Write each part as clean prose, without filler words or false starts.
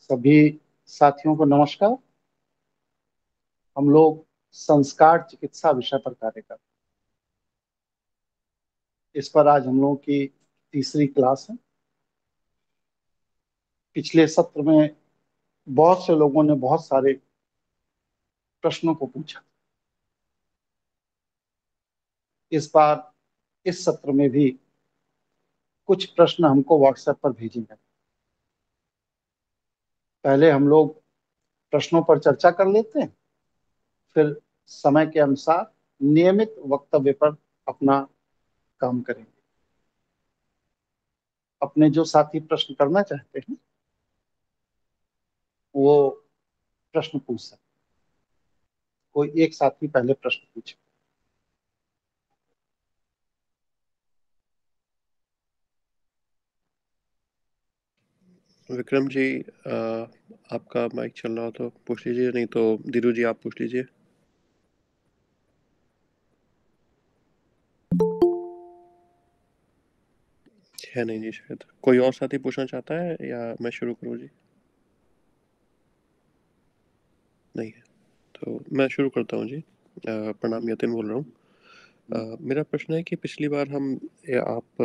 सभी साथियों को नमस्कार। हम लोग संस्कार चिकित्सा विषय पर कार्य कर रहे हैं। इस पर आज हम लोगों की तीसरी क्लास है। पिछले सत्र में बहुत से लोगों ने बहुत सारे प्रश्नों को पूछा। इस बार इस सत्र में भी कुछ प्रश्न हमको व्हाट्सएप पर भेजे गए। पहले हम लोग प्रश्नों पर चर्चा कर लेते हैं, फिर समय के अनुसार नियमित वक्तव्य पर अपना काम करेंगे। अपने जो साथी प्रश्न करना चाहते हैं वो प्रश्न पूछ सकते। कोई एक साथी पहले प्रश्न पूछे। विक्रम जी, आपका माइक चल रहा हो तो पूछ लीजिए, नहीं तो धीरू जी आप पूछ लीजिए। है नहीं जी, शायद कोई और साथी पूछना चाहता है या मैं शुरू करूं जी? नहीं है तो मैं शुरू करता हूं जी। प्रणाम, यतिन बोल रहा हूँ। मेरा प्रश्न है कि पिछली बार आप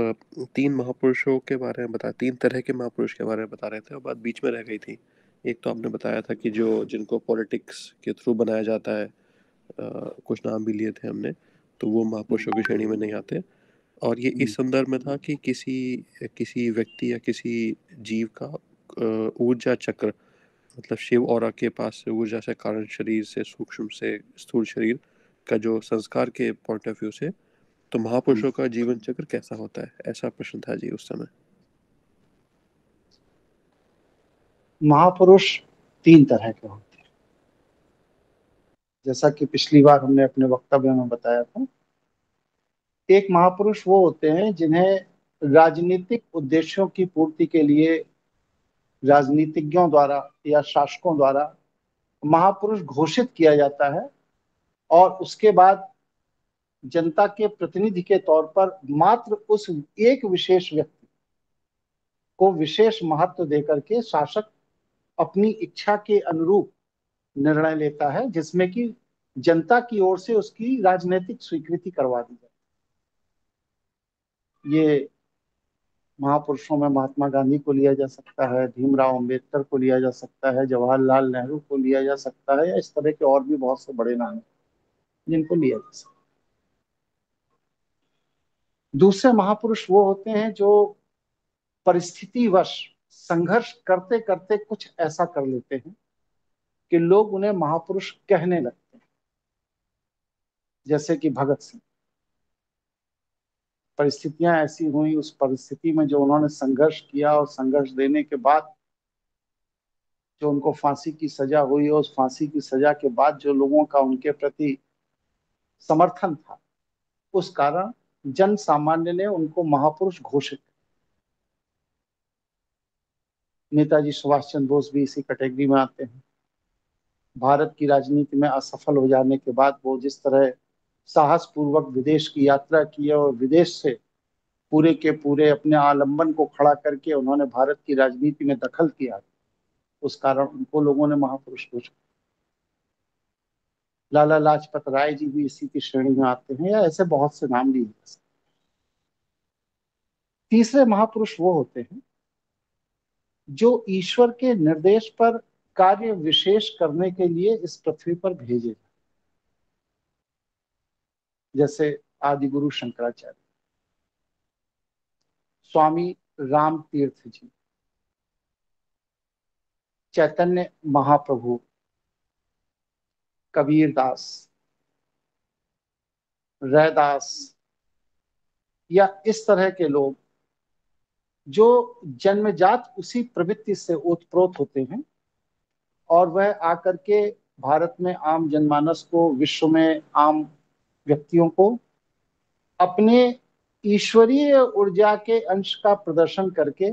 तीन महापुरुषों के बारे में बताया, तीन तरह के महापुरुष के बारे में बता रहे थे और बात बीच में रह गई थी। एक तो आपने बताया था कि जो जिनको पॉलिटिक्स के थ्रू बनाया जाता है, कुछ नाम भी लिए थे हमने, तो वो महापुरुषों की श्रेणी में नहीं आते। और ये इस संदर्भ में था कि किसी किसी व्यक्ति या किसी जीव का ऊर्जा चक्र, मतलब शिव औरा के पास से ऊर्जा से, कारण शरीर से, सूक्ष्म से स्थूल शरीर का, जो संस्कार के पॉइंट ऑफ व्यू से, तो महापुरुषों का जीवन चक्र कैसा होता है, ऐसा प्रश्न था जी उस समय। महापुरुष तीन तरह के होते हैं, जैसा कि पिछली बार हमने अपने वक्तव्य में बताया था। एक महापुरुष वो होते हैं जिन्हें राजनीतिक उद्देश्यों की पूर्ति के लिए राजनीतिज्ञों द्वारा या शासकों द्वारा महापुरुष घोषित किया जाता है, और उसके बाद जनता के प्रतिनिधि के तौर पर मात्र उस एक विशेष व्यक्ति को विशेष महत्व देकर के शासक अपनी इच्छा के अनुरूप निर्णय लेता है, जिसमें कि जनता की ओर से उसकी राजनीतिक स्वीकृति करवा दी जाती है। ये महापुरुषों में महात्मा गांधी को लिया जा सकता है, भीमराव अंबेडकर को लिया जा सकता है, जवाहरलाल नेहरू को लिया जा सकता है, या इस तरह के और भी बहुत से बड़े नाम हैं जिनको लिया जा सकता है। दूसरे महापुरुष वो होते हैं जो परिस्थितिवश संघर्ष करते करते कुछ ऐसा कर लेते हैं कि लोग उन्हें महापुरुष कहने लगते हैं, जैसे कि भगत सिंह। परिस्थितियां ऐसी हुई, उस परिस्थिति में जो उन्होंने संघर्ष किया, और संघर्ष देने के बाद जो उनको फांसी की सजा हुई, और उस फांसी की सजा के बाद जो लोगों का उनके प्रति समर्थन था, उस कारण जन सामान्य ने उनको महापुरुष घोषित। नेताजी सुभाष चंद्र बोस भी इसी कैटेगरी में आते हैं। भारत की राजनीति में असफल हो जाने के बाद वो जिस तरह साहस पूर्वक विदेश की यात्रा की, और विदेश से पूरे के पूरे अपने आलम्बन को खड़ा करके उन्होंने भारत की राजनीति में दखल किया, उस कारण उनको लोगों ने महापुरुष घोषित। लाला लाजपत राय जी भी इसी की श्रेणी में आते हैं, या ऐसे बहुत से नाम लिए जा सकते हैं। तीसरे महापुरुष वो होते हैं जो ईश्वर के निर्देश पर कार्य विशेष करने के लिए इस पृथ्वी पर भेजे जाते, जैसे आदि गुरु शंकराचार्य, स्वामी राम तीर्थ जी, चैतन्य महाप्रभु, कबीर दास, रैदास, या इस तरह के लोग जो जन्मजात उसी प्रवृत्ति से ओतप्रोत होते हैं, और वह आकर के भारत में आम जनमानस को, विश्व में आम व्यक्तियों को अपने ईश्वरीय ऊर्जा के अंश का प्रदर्शन करके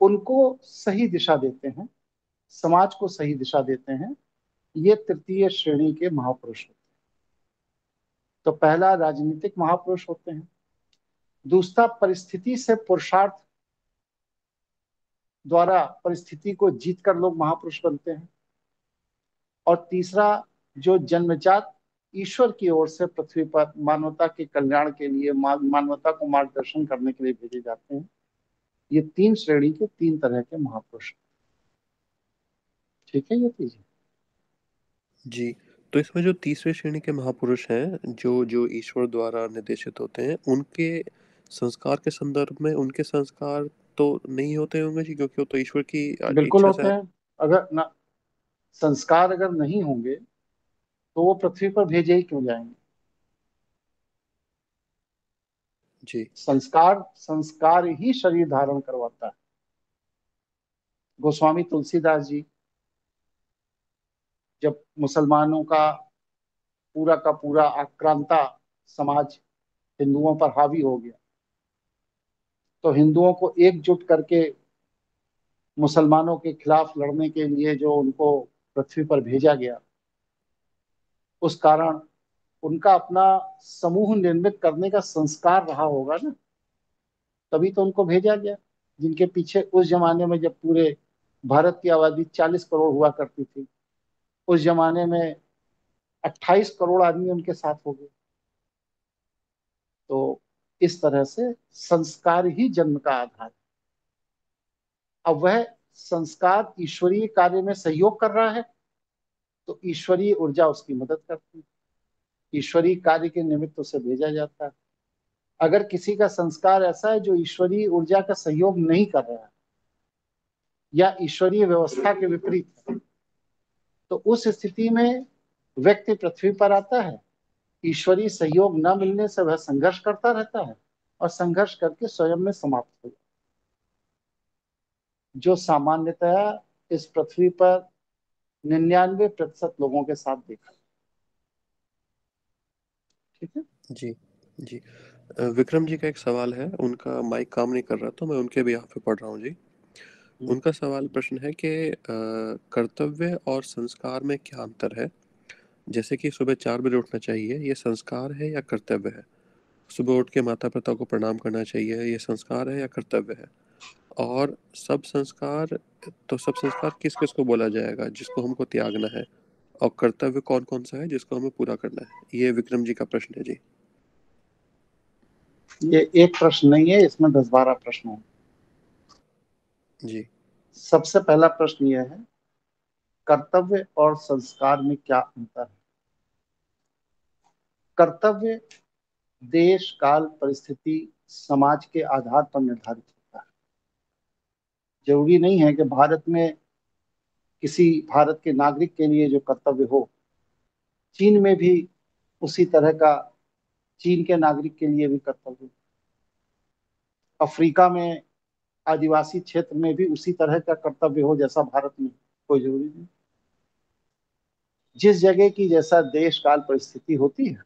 उनको सही दिशा देते हैं, समाज को सही दिशा देते हैं। ये तृतीय श्रेणी के महापुरुष होते हैं। तो पहला राजनीतिक महापुरुष होते हैं, दूसरा परिस्थिति से पुरुषार्थ द्वारा परिस्थिति को जीतकर लोग महापुरुष बनते हैं। और तीसरा, जो जन्मजात ईश्वर की ओर से पृथ्वी पर मानवता के कल्याण के लिए, मानवता को मार्गदर्शन करने के लिए भेजे जाते हैं। ये तीन श्रेणी के तीन तरह के महापुरुष। ठीक है यति जी? जी। तो इसमें जो तीसरे श्रेणी के महापुरुष हैं, जो जो ईश्वर द्वारा निर्देशित होते हैं, उनके संस्कार के संदर्भ में उनके संस्कार तो नहीं होते होंगे जी, क्योंकि वो तो ईश्वर की बिल्कुल इच्छा से। होते हैं। अगर ना संस्कार अगर नहीं होंगे तो वो पृथ्वी पर भेजे ही क्यों जाएंगे? जी। संस्कार संस्कार ही शरीर धारण करवाता है। गोस्वामी तुलसीदास जी, जब मुसलमानों का पूरा आक्रांता समाज हिंदुओं पर हावी हो गया, तो हिंदुओं को एकजुट करके मुसलमानों के खिलाफ लड़ने के लिए जो उनको पृथ्वी पर भेजा गया, उस कारण उनका अपना समूह निर्मित करने का संस्कार रहा होगा ना, तभी तो उनको भेजा गया। जिनके पीछे उस जमाने में, जब पूरे भारत की आबादी 40 करोड़ हुआ करती थी, उस जमाने में 28 करोड़ आदमी उनके साथ हो गए। तो इस तरह से संस्कार ही जन्म का आधार है। अब वह संस्कार ईश्वरीय कार्य में सहयोग कर रहा है तो ईश्वरीय ऊर्जा उसकी मदद करती है, ईश्वरीय कार्य के निमित्त उसे भेजा जाता है। अगर किसी का संस्कार ऐसा है जो ईश्वरीय ऊर्जा का सहयोग नहीं कर रहा है या ईश्वरीय व्यवस्था के विपरीत है, तो उस स्थिति में व्यक्ति पृथ्वी पर आता है, ईश्वरीय सहयोग न मिलने से वह संघर्ष करता रहता है और संघर्ष करके स्वयं में समाप्त हो जाता है, जो सामान्यतया इस पृथ्वी पर 99% लोगों के साथ देखा। ठीक है जी। जी। विक्रम जी का एक सवाल है, उनका माइक काम नहीं कर रहा, तो मैं उनके भी यहाँ पे पढ़ रहा हूँ जी। उनका सवाल प्रश्न है कि कर्तव्य और संस्कार में क्या अंतर है। जैसे कि सुबह 4 बजे उठना चाहिए, ये संस्कार है या कर्तव्य है। सुबह उठ के माता पिता को प्रणाम करना चाहिए, ये संस्कार है या कर्तव्य है। और सब संस्कार किस किस को बोला जाएगा जिसको हमको त्यागना है, और कर्तव्य कौन कौन सा है जिसको हमें पूरा करना है। ये विक्रम जी का प्रश्न है जी। ये एक प्रश्न नहीं है, इसमें 10-12 प्रश्न है। जी। सबसे पहला प्रश्न यह है, कर्तव्य और संस्कार में क्या अंतर है? कर्तव्य देश, काल, परिस्थिति, समाज के आधार पर निर्धारित होता है। जरूरी नहीं है कि भारत के नागरिक के लिए जो कर्तव्य हो, चीन में भी उसी तरह का, चीन के नागरिक के लिए भी कर्तव्य हो। अफ्रीका में आदिवासी क्षेत्र में भी उसी तरह का कर्तव्य हो जैसा भारत में। कोई जरूरी नहीं। जिस जगह की जैसा देश, काल, परिस्थिति होती है,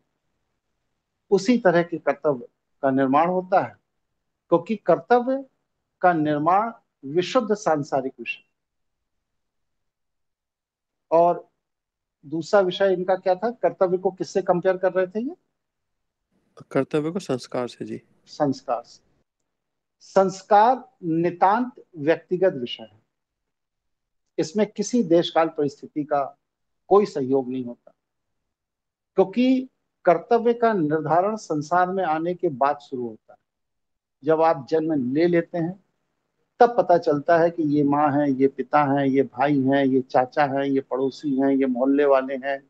उसी तरह के कर्तव्य का निर्माण होता है, क्योंकि कर्तव्य का निर्माण विशुद्ध सांसारिक विषय। और दूसरा विषय इनका क्या था? कर्तव्य को किससे कंपेयर कर रहे थे ये? कर्तव्य को संस्कार से जी। संस्कार से। संस्कार नितांत व्यक्तिगत विषय है, इसमें किसी देश, काल, परिस्थिति का कोई सहयोग नहीं होता, क्योंकि कर्तव्य का निर्धारण संसार में आने के बाद शुरू होता है। जब आप जन्म ले लेते हैं तब पता चलता है कि ये माँ है, ये पिता है, ये भाई है, ये चाचा है, ये पड़ोसी हैं, ये मोहल्ले वाले हैं।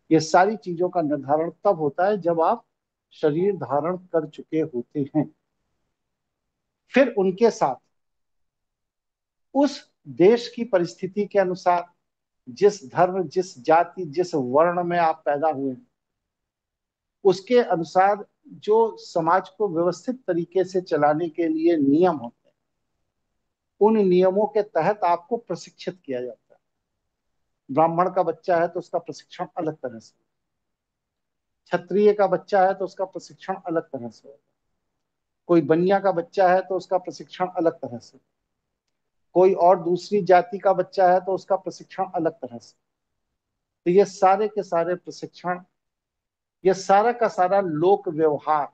ये सारी चीजों का निर्धारण तब होता है जब आप शरीर धारण कर चुके होते हैं। फिर उनके साथ उस देश की परिस्थिति के अनुसार, जिस धर्म, जिस जाति, जिस वर्ण में आप पैदा हुए हैं, उसके अनुसार जो समाज को व्यवस्थित तरीके से चलाने के लिए नियम होते हैं, उन नियमों के तहत आपको प्रशिक्षित किया जाता है। ब्राह्मण का बच्चा है तो उसका प्रशिक्षण अलग तरह से, क्षत्रिय का बच्चा है तो उसका प्रशिक्षण अलग तरह से होगा, कोई बनिया का बच्चा है तो उसका प्रशिक्षण अलग तरह से, कोई और दूसरी जाति का बच्चा है तो उसका प्रशिक्षण अलग तरह से। तो ये सारे के सारे प्रशिक्षण, ये सारा का सारा लोक व्यवहार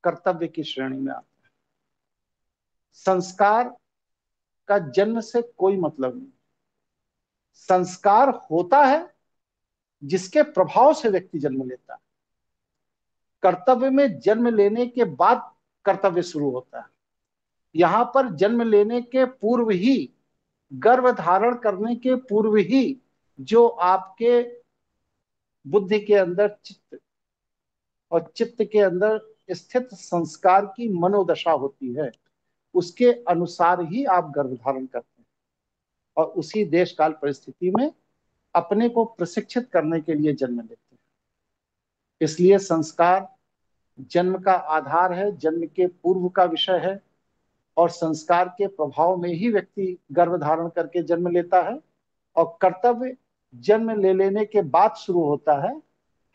कर्तव्य की श्रेणी में आता है। संस्कार का जन्म से कोई मतलब नहीं। संस्कार होता है जिसके प्रभाव से व्यक्ति जन्म लेता है। कर्तव्य में जन्म लेने के बाद कर्तव्य शुरू होता है। यहां पर जन्म लेने के पूर्व ही, गर्भ धारण करने के पूर्व ही जो आपके बुद्धि के अंदर चित्त और चित्त के अंदर स्थित संस्कार की मनोदशा होती है, उसके अनुसार ही आप गर्भ धारण करते हैं और उसी देश काल परिस्थिति में अपने को प्रशिक्षित करने के लिए जन्म लेते हैं। इसलिए संस्कार जन्म का आधार है, जन्म के पूर्व का विषय है, और संस्कार के प्रभाव में ही व्यक्ति गर्भ धारण करके जन्म लेता है, और कर्तव्य जन्म ले लेने के बाद शुरू होता है।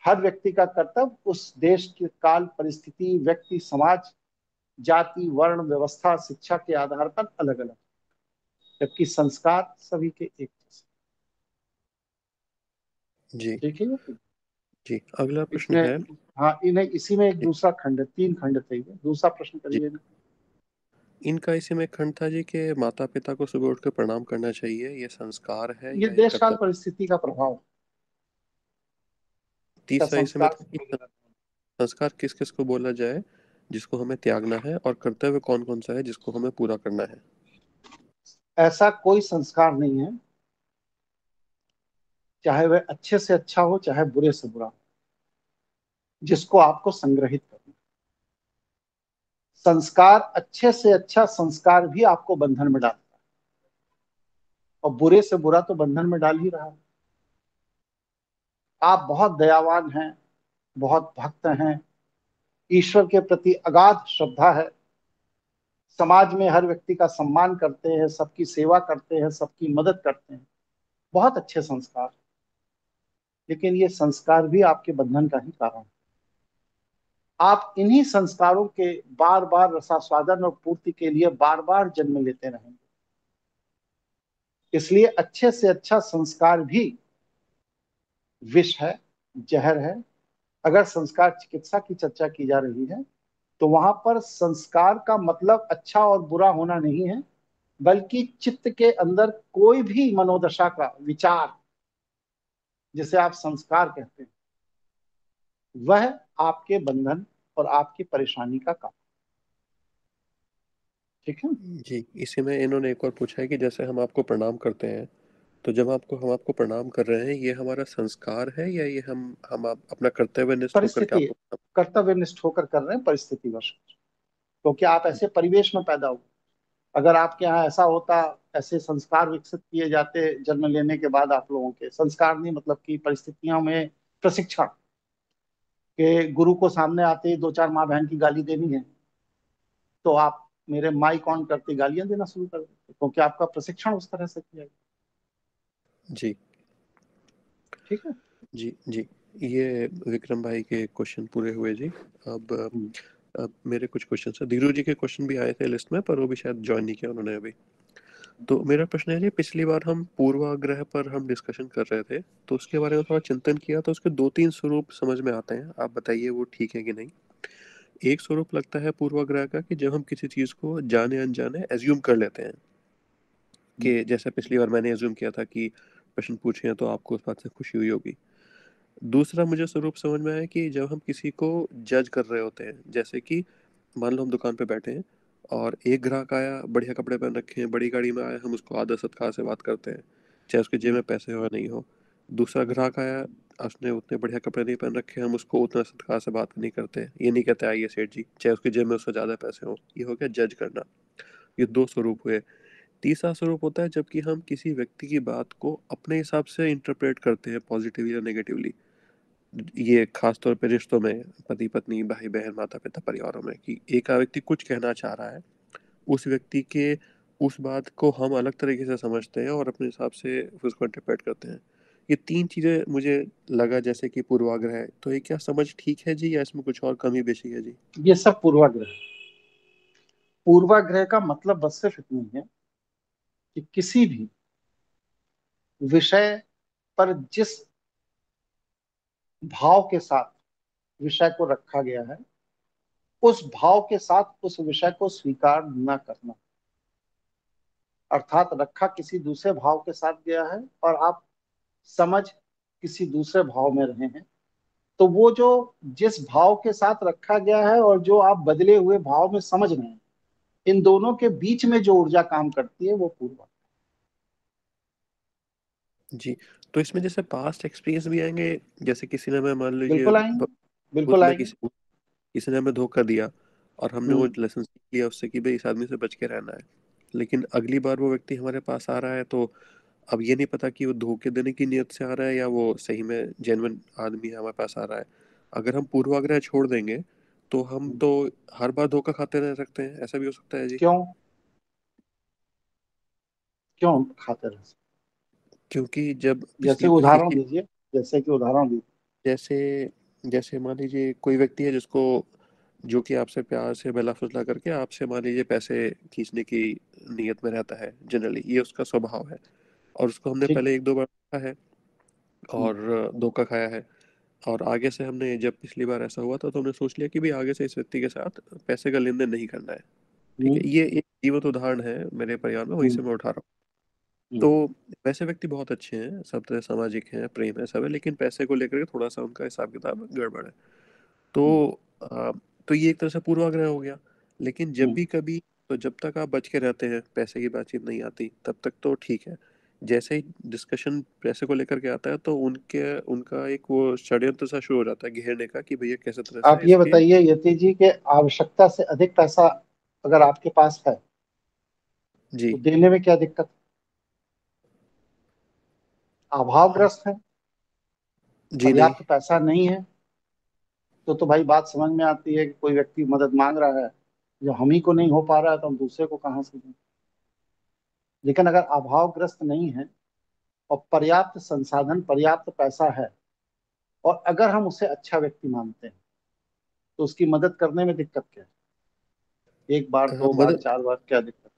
हर व्यक्ति का कर्तव्य उस देश के काल परिस्थिति, व्यक्ति, समाज, जाति, वर्ण, व्यवस्था, शिक्षा के आधार पर अलग अलग, जबकि संस्कार सभी के एक जैसे। जी ठीक है। जी, अगला प्रश्न इसमें, है। हाँ, इन्हें इसी में एक जी दूसरा खंड है, 3 खंड थे ये। दूसरा प्रश्न जी, करिए ना। इनका इसी में खंड था जी कि माता पिता को सुबह उठकर प्रणाम करना चाहिए, ये संस्कार है ये या ये देश काल कर्तव्य? परिस्थिति का प्रभाव है। इसका तीसरा इसी में संस्कार था से कि कोई लेना देना नहीं। संस्कार किस किस को बोला जाए जिसको हमें त्यागना है, और कर्तव्य कौन कौन सा है जिसको हमें पूरा करना है? ऐसा कोई संस्कार नहीं है, चाहे वह अच्छे से अच्छा हो चाहे बुरे से बुरा हो, जिसको आपको संग्रहित करना। संस्कार, अच्छे से अच्छा संस्कार भी आपको बंधन में डालता है, और बुरे से बुरा तो बंधन में डाल ही रहा है। आप बहुत दयावान हैं, बहुत भक्त हैं, ईश्वर के प्रति अगाध श्रद्धा है, समाज में हर व्यक्ति का सम्मान करते हैं, सबकी सेवा करते हैं, सबकी मदद करते हैं, बहुत अच्छे संस्कार। लेकिन ये संस्कार भी आपके बंधन का ही कारण है। आप इन्हीं संस्कारों के बार बार रसास्वादन और पूर्ति के लिए बार बार जन्म लेते रहेंगे। इसलिए अच्छे से अच्छा संस्कार भी विष है, जहर है। अगर संस्कार चिकित्सा की चर्चा की जा रही है तो वहां पर संस्कार का मतलब अच्छा और बुरा होना नहीं है, बल्कि चित्त के अंदर कोई भी मनोदशा का विचार, जिसे आप संस्कार कहते हैं, वह आपके बंधन और आपकी परेशानी का कारण। ठीक है। जी, इसी में इन्होंने एक और पूछा है कि जैसे हम आपको प्रणाम करते हैं, तो जब हम आपको प्रणाम कर रहे हैं, ये हमारा संस्कार है या ये अपना कर्तव्यनिष्ठ होकर के परिस्थिति, आपको प्रणाम? कर्तव्यनिष्ठ होकर कर रहे हैं, परिस्थितिवश, क्योंकि आप ऐसे परिवेश में पैदा हुए। अगर आपके यहाँ ऐसा होता, ऐसे संस्कार विकसित किए जाते जन्म लेने के बाद, आप लोगों के संस्कार नहीं मतलब कि परिस्थितियों में प्रशिक्षण, के गुरु को सामने आते ही 2-4 माँ बहन की गाली देनी है, तो आप मेरे माइक ऑन करते गालियां देना शुरू कर देते, क्योंकि आपका प्रशिक्षण उस तरह से किया गया। जी ठीक है। जी जी, ये विक्रम भाई के क्वेश्चन पूरे हुए जी। अब हम्म। अब मेरे कुछ क्वेश्चन है, धीरू जी के क्वेश्चन भी आए थे लिस्ट में, पर वो भी शायद ज्वाइन नहीं किया उन्होंने अभी। तो मेरा प्रश्न है जी, पिछली बार हम पूर्वाग्रह पर हम डिस्कशन कर रहे थे, तो उसके बारे में थोड़ा चिंतन किया, तो उसके दो तीन स्वरूप समझ में आते हैं, आप बताइए वो ठीक है कि नहीं। एक स्वरूप लगता है पूर्वाग्रह का कि जब हम किसी चीज़ को जाने अनजाने एज्यूम कर लेते हैं, कि जैसे पिछली बार मैंने एज्यूम किया था कि प्रश्न पूछे हैं तो आपको उस बात से खुशी हुई होगी। दूसरा मुझे स्वरूप समझ में आया कि जब हम किसी को जज कर रहे होते हैं, जैसे कि मान लो हम दुकान पे बैठे हैं और एक ग्राहक आया, बढ़िया कपड़े पहन रखे हैं, बड़ी गाड़ी में आया, हम उसको आदर सत्कार से बात करते हैं, चाहे उसके जेब में पैसे हो या नहीं हो। दूसरा ग्राहक आया, उसने उतने बढ़िया कपड़े नहीं पहन रखे, हम उसको उतना सत्कार से बात नहीं करते, ये नहीं कहते आइए सेठ जी, चाहे उसके जेब में उससे ज़्यादा पैसे हो। ये हो गया जज करना। ये दो स्वरूप हुए। तीसरा स्वरूप होता है जबकि हम किसी व्यक्ति की बात को अपने हिसाब से इंटरप्रेट करते हैं, पॉजिटिवली या नेगेटिवली। ये खास तौर पे रिश्तों में, पति पत्नी, भाई बहन, माता पिता, परिवारों में, कि एक व्यक्ति कुछ कहना चाह रहा है, उस व्यक्ति के उस बात को हम अलग तरीके से समझते हैं और अपने हिसाब से उसको इंटरप्रेट करते हैं। ये तीन चीज़ें मुझे लगा जैसे कि पूर्वाग्रह है, तो ये क्या समझ ठीक है जी या इसमें कुछ और कमी बेशी है जी? ये सब पूर्वाग्रह है। पूर्वाग्रह का मतलब बस सिर्फ इतना ही है कि किसी भी विषय पर जिस भाव के साथ विषय को रखा गया है, उस भाव के साथ उस विषय को स्वीकार न करना। अर्थात रखा किसी दूसरे भाव के साथ गया है और आप समझ किसी दूसरे भाव में रहे हैं, तो वो जो जिस भाव के साथ रखा गया है और जो आप बदले हुए भाव में समझ रहे हैं, इन दोनों के बीच में जो ऊर्जा काम करती है वो पूर्व। जी। तो इसमें जैसे पास्ट एक्सपीरियंस भी आएंगे, जैसे किसी ने हमें मान लीजिए बिल्कुल आएंगे, बिल्कुल भूत में आएंगे। किसी किसी ने हमें धोखा दिया, और हमने वो हम्म। लेसन सीख लिया उससे कि भाई इस आदमी से बच के रहना है। लेकिन अगली बार वो व्यक्ति हमारे पास आ रहा है, तो अब ये नहीं पता कि वो धोखे देने की नीयत से आ रहा है या वो सही में जेन्युइन आदमी हमारे पास आ रहा है। अगर हम पूर्वाग्रह छोड़ देंगे तो हम तो हर बार धोखा खाते रह सकते हैं, ऐसा भी हो सकता है जी। क्यों? क्यों खाते रह सकते? क्योंकि जब जैसे पिछली उदाहरण पिछली दीजिए, जैसे कि उदाहरण दीजिए। जैसे जैसे मान लीजिए कोई व्यक्ति है जिसको, जो कि आपसे प्यार से बहला फुसला करके आपसे मान लीजिए पैसे खींचने की नीयत में रहता है, जनरली ये उसका स्वभाव है, और उसको हमने ठीक। पहले एक दो बार देखा है हम्म। और धोखा खाया है। और आगे से हमने, जब पिछली बार ऐसा हुआ था तो हमने सोच लिया कि भाई आगे से इस व्यक्ति के साथ पैसे का लेन देन नहीं करना है। ठीक है, हम्म। ये एक जीवंत उदाहरण है मेरे परिवार में, वहीं से हम्म। मैं उठा रहा हूँ। तो हम्म। वैसे व्यक्ति बहुत अच्छे हैं, सब तरह सामाजिक हैं, प्रेम है, सब है, लेकिन पैसे को लेकर के थोड़ा सा उनका हिसाब किताब गड़बड़ है। हम्म। तो तो ये एक तरह से पूर्वाग्रह हो गया। लेकिन जब हम्म। भी कभी, तो जब तक आप बच के रहते हैं, पैसे की बातचीत नहीं आती, तब तक तो ठीक है। जैसे ही डिस्कशन पैसे को लेकर के आता है तो उनके उनका एक वो षड्यंत्र सा शुरू हो जाता है घेरने का, कि भैया कैसे तरह आप से ये इसके। बताइए यति जी के आवश्यकता से अधिक पैसा अगर आपके पास है जी। तो देने में क्या दिक्कत? हाँ। अभावग्रस्त है, जी नहीं। पर्याप्त पैसा नहीं है, तो भाई बात समझ में आती है कि कोई व्यक्ति मदद मांग रहा है, जो हम ही को नहीं हो पा रहा है तो हम दूसरे को कहाँ से दें? लेकिन अगर अभावग्रस्त नहीं है और पर्याप्त संसाधन, पर्याप्त पैसा है, और अगर हम उसे अच्छा व्यक्ति मानते हैं, तो उसकी मदद करने में दिक्कत क्या है? एक बार, दो बार, मदद, चार बार, क्या दिक्कत?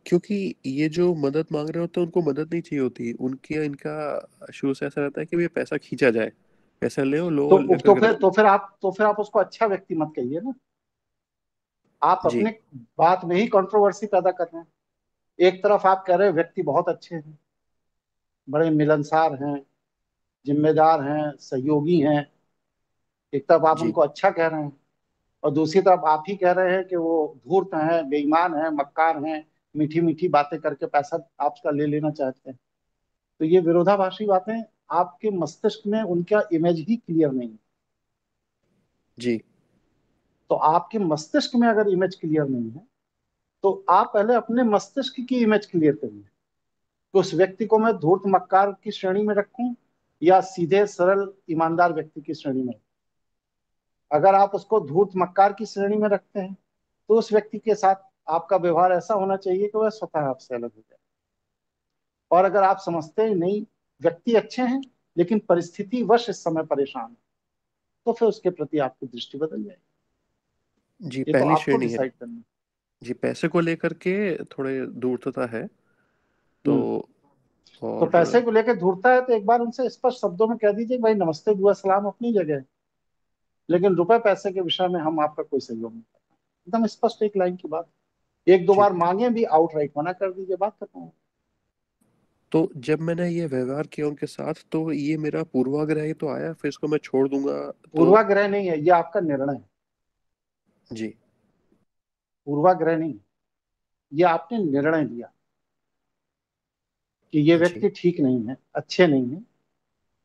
क्योंकि ये जो मदद मांग रहे होते हैं उनको मदद नहीं चाहिए होती, उनके इनका शुरू से ऐसा रहता है कि भैया पैसा खींचा जाए, पैसा लो और लेकर तो के फिर रखो। तो फिर आप तो फिर आप उसको अच्छा व्यक्ति मत कहिए ना। आप जी। अपने बात में ही कंट्रोवर्सी पैदा कर रहे हैं। एक तरफ आप कह रहे हैं व्यक्ति बहुत अच्छे हैं, बड़े मिलनसार हैं, जिम्मेदार हैं, सहयोगी हैं, एक तरफ आप जी। उनको अच्छा कह रहे हैं, और दूसरी तरफ आप ही कह रहे हैं कि वो धूर्त हैं, बेईमान हैं, मक्कार हैं, मीठी मीठी बातें करके पैसा आपका ले लेना चाहते हैं। तो ये विरोधाभासी बातें, आपके मस्तिष्क में उनका इमेज ही क्लियर नहीं है। जी। तो आपके मस्तिष्क में अगर इमेज क्लियर नहीं है, तो आप पहले अपने मस्तिष्क की इमेज क्लियर करिए कि उस व्यक्ति को मैं धूर्त मक्कार की श्रेणी में रखूं या सीधे सरल ईमानदार व्यक्ति की श्रेणी में। अगर आप उसको धूर्त मक्कार की श्रेणी में रखते हैं, तो उस व्यक्ति के साथ आपका व्यवहार ऐसा होना चाहिए कि वह स्वतः आपसे अलग हो जाए। और अगर आप समझते हैं नहीं, व्यक्ति अच्छे हैं लेकिन परिस्थिति वश इस समय परेशान है, तो फिर उसके प्रति आपकी दृष्टि बदल जाएगी। जी, ये तो पहली आपको श्रेणी है। डिसाइड करना है। जी, पैसे को लेकर के थोड़े दूरता है। तो हम्म। तो पैसे और को लेकर धूर्ता है तो एक बार उनसे स्पष्ट शब्दों में कह दीजिए, भाई नमस्ते दुआ सलाम अपनी जगह है, लेकिन रुपए पैसे के विषय में हम आपका कोई सहयोग नहीं करते। एकदम स्पष्ट एक लाइन की बात। एक दो जी। बार मांगे भी, आउटराइट मना कर दीजिए, बात खत्म हो। तो जब मैंने ये व्यवहार किया उनके साथ, तो ये मेरा पूर्वाग्रह ही तो आया, फिर इसको मैं छोड़ दूंगा तो। पूर्वाग्रह नहीं है, ये आपका निर्णय है। जी। पूर्वाग्रह नहीं, ये आपने निर्णय लिया कि ये जी। व्यक्ति ठीक नहीं है, अच्छे नहीं है,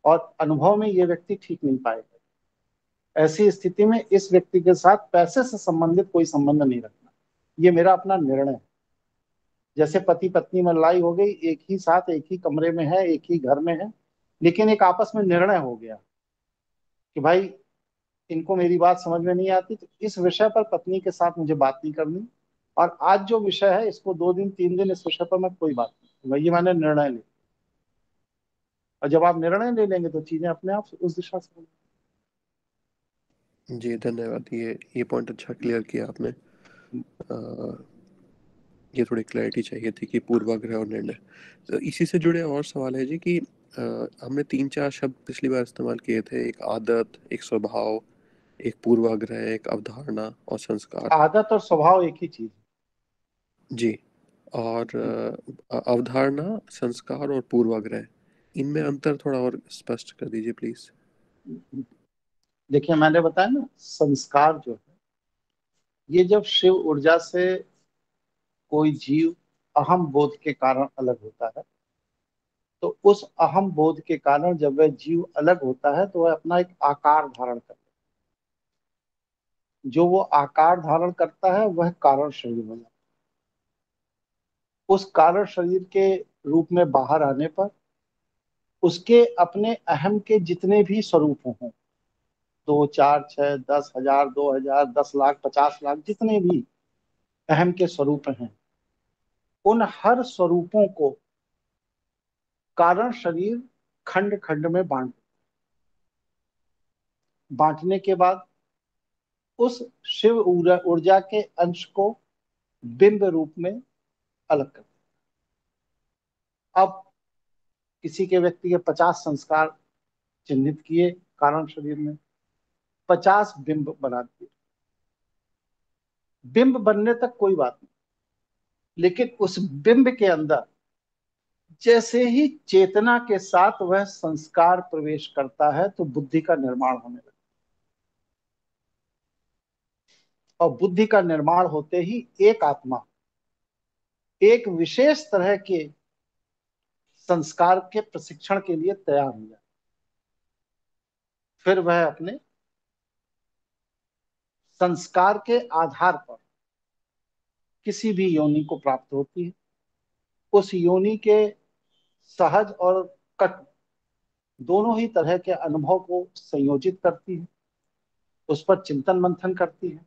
और अनुभव में ये व्यक्ति ठीक नहीं पाएगा। ऐसी स्थिति में इस व्यक्ति के साथ पैसे से संबंधित कोई संबंध नहीं रखना, ये मेरा अपना निर्णय है। जैसे पति पत्नी में लड़ाई हो गई, एक ही साथ एक ही कमरे में है, एक ही घर में है, लेकिन एक आपस में निर्णय हो गया कि भाई इनको मेरी बात समझ में नहीं आती, तो इस विषय पर पत्नी के साथ मुझे बात नहीं करनी, और आज जो विषय है इसको 2 दिन 3 दिन इस विषय पर मैं कोई बात नहीं, वही मैंने निर्णय लिया। और जब आप निर्णय ले लेंगे तो चीजें अपने आप उस दिशा से होंगी। जी, धन्यवाद, ये पॉइंट अच्छा क्लियर किया आपने। अ, ये थोड़ी क्लैरिटी चाहिए थी कि पूर्वाग्रह और निर्णय। तो इसी से जुड़े और सवाल है जी कि हमने तीन चार शब्द पिछली बार इस्तेमाल किए थे, एक आदत, एक स्वभाव, एक पूर्वाग्रह, एक अवधारणा और संस्कार। आदत और स्वभाव एक ही चीज है। जी। और अवधारणा, संस्कार और पूर्वाग्रह, इनमें अंतर थोड़ा और स्पष्ट कर दीजिए प्लीज। देखिए, मैंने बताया ना, संस्कार जो है, ये जब शिव ऊर्जा से कोई जीव अहम बोध के कारण अलग होता है, तो उस अहम बोध के कारण जब वह जीव अलग होता है तो वह अपना एक आकार धारण करता है। जो वो आकार धारण करता है वह कारण शरीर हो जाता है। उस कारण शरीर के रूप में बाहर आने पर उसके अपने अहम के जितने भी स्वरूप हों, 2, 4, 6, 10 हजार, 2 हजार, 10 लाख, 50 लाख, जितने भी अहम के स्वरूप हैं, उन हर स्वरूपों को कारण शरीर खंड खंड में बांटने के बाद उस शिव ऊर्जा के अंश को बिंब रूप में अलग कर। अब किसी के व्यक्ति के 50 संस्कार चिन्हित किए कारण शरीर में, 50 बिंब बना दिए। बिंब बनने तक कोई बात नहीं, लेकिन उस बिंब के अंदर जैसे ही चेतना के साथ वह संस्कार प्रवेश करता है तो बुद्धि का निर्माण होने लगता है। और बुद्धि का निर्माण होते ही एक आत्मा एक विशेष तरह के संस्कार के प्रशिक्षण के लिए तैयार हो जाए। फिर वह अपने संस्कार के आधार पर किसी भी योनि को प्राप्त होती है। उस योनि के सहज और कट दोनों ही तरह के अनुभव को संयोजित करती है, उस पर चिंतन मंथन करती है,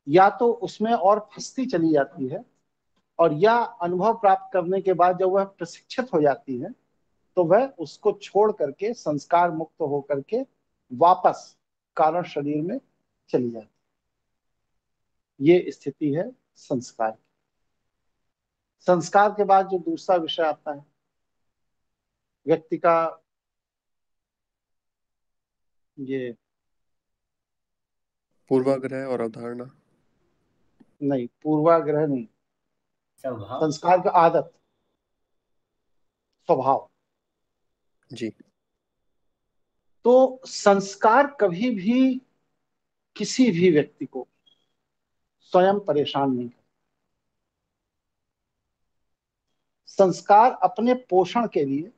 या तो उसमें और फंसती चली जाती है, और या अनुभव प्राप्त करने के बाद जब वह प्रशिक्षित हो जाती है तो वह उसको छोड़ करके संस्कार मुक्त होकर के वापस कारण शरीर में चली जाती है। ये स्थिति है संस्कार की। संस्कार के बाद जो दूसरा विषय आता है, व्यक्ति का ये, पूर्वाग्रह और अवधारणा। नहीं, पूर्वाग्रह नहीं, स्वभाव। संस्कार का आदत, स्वभाव। जी। तो संस्कार कभी भी किसी भी व्यक्ति को स्वयं परेशान नहीं करता। संस्कार अपने पोषण के लिए,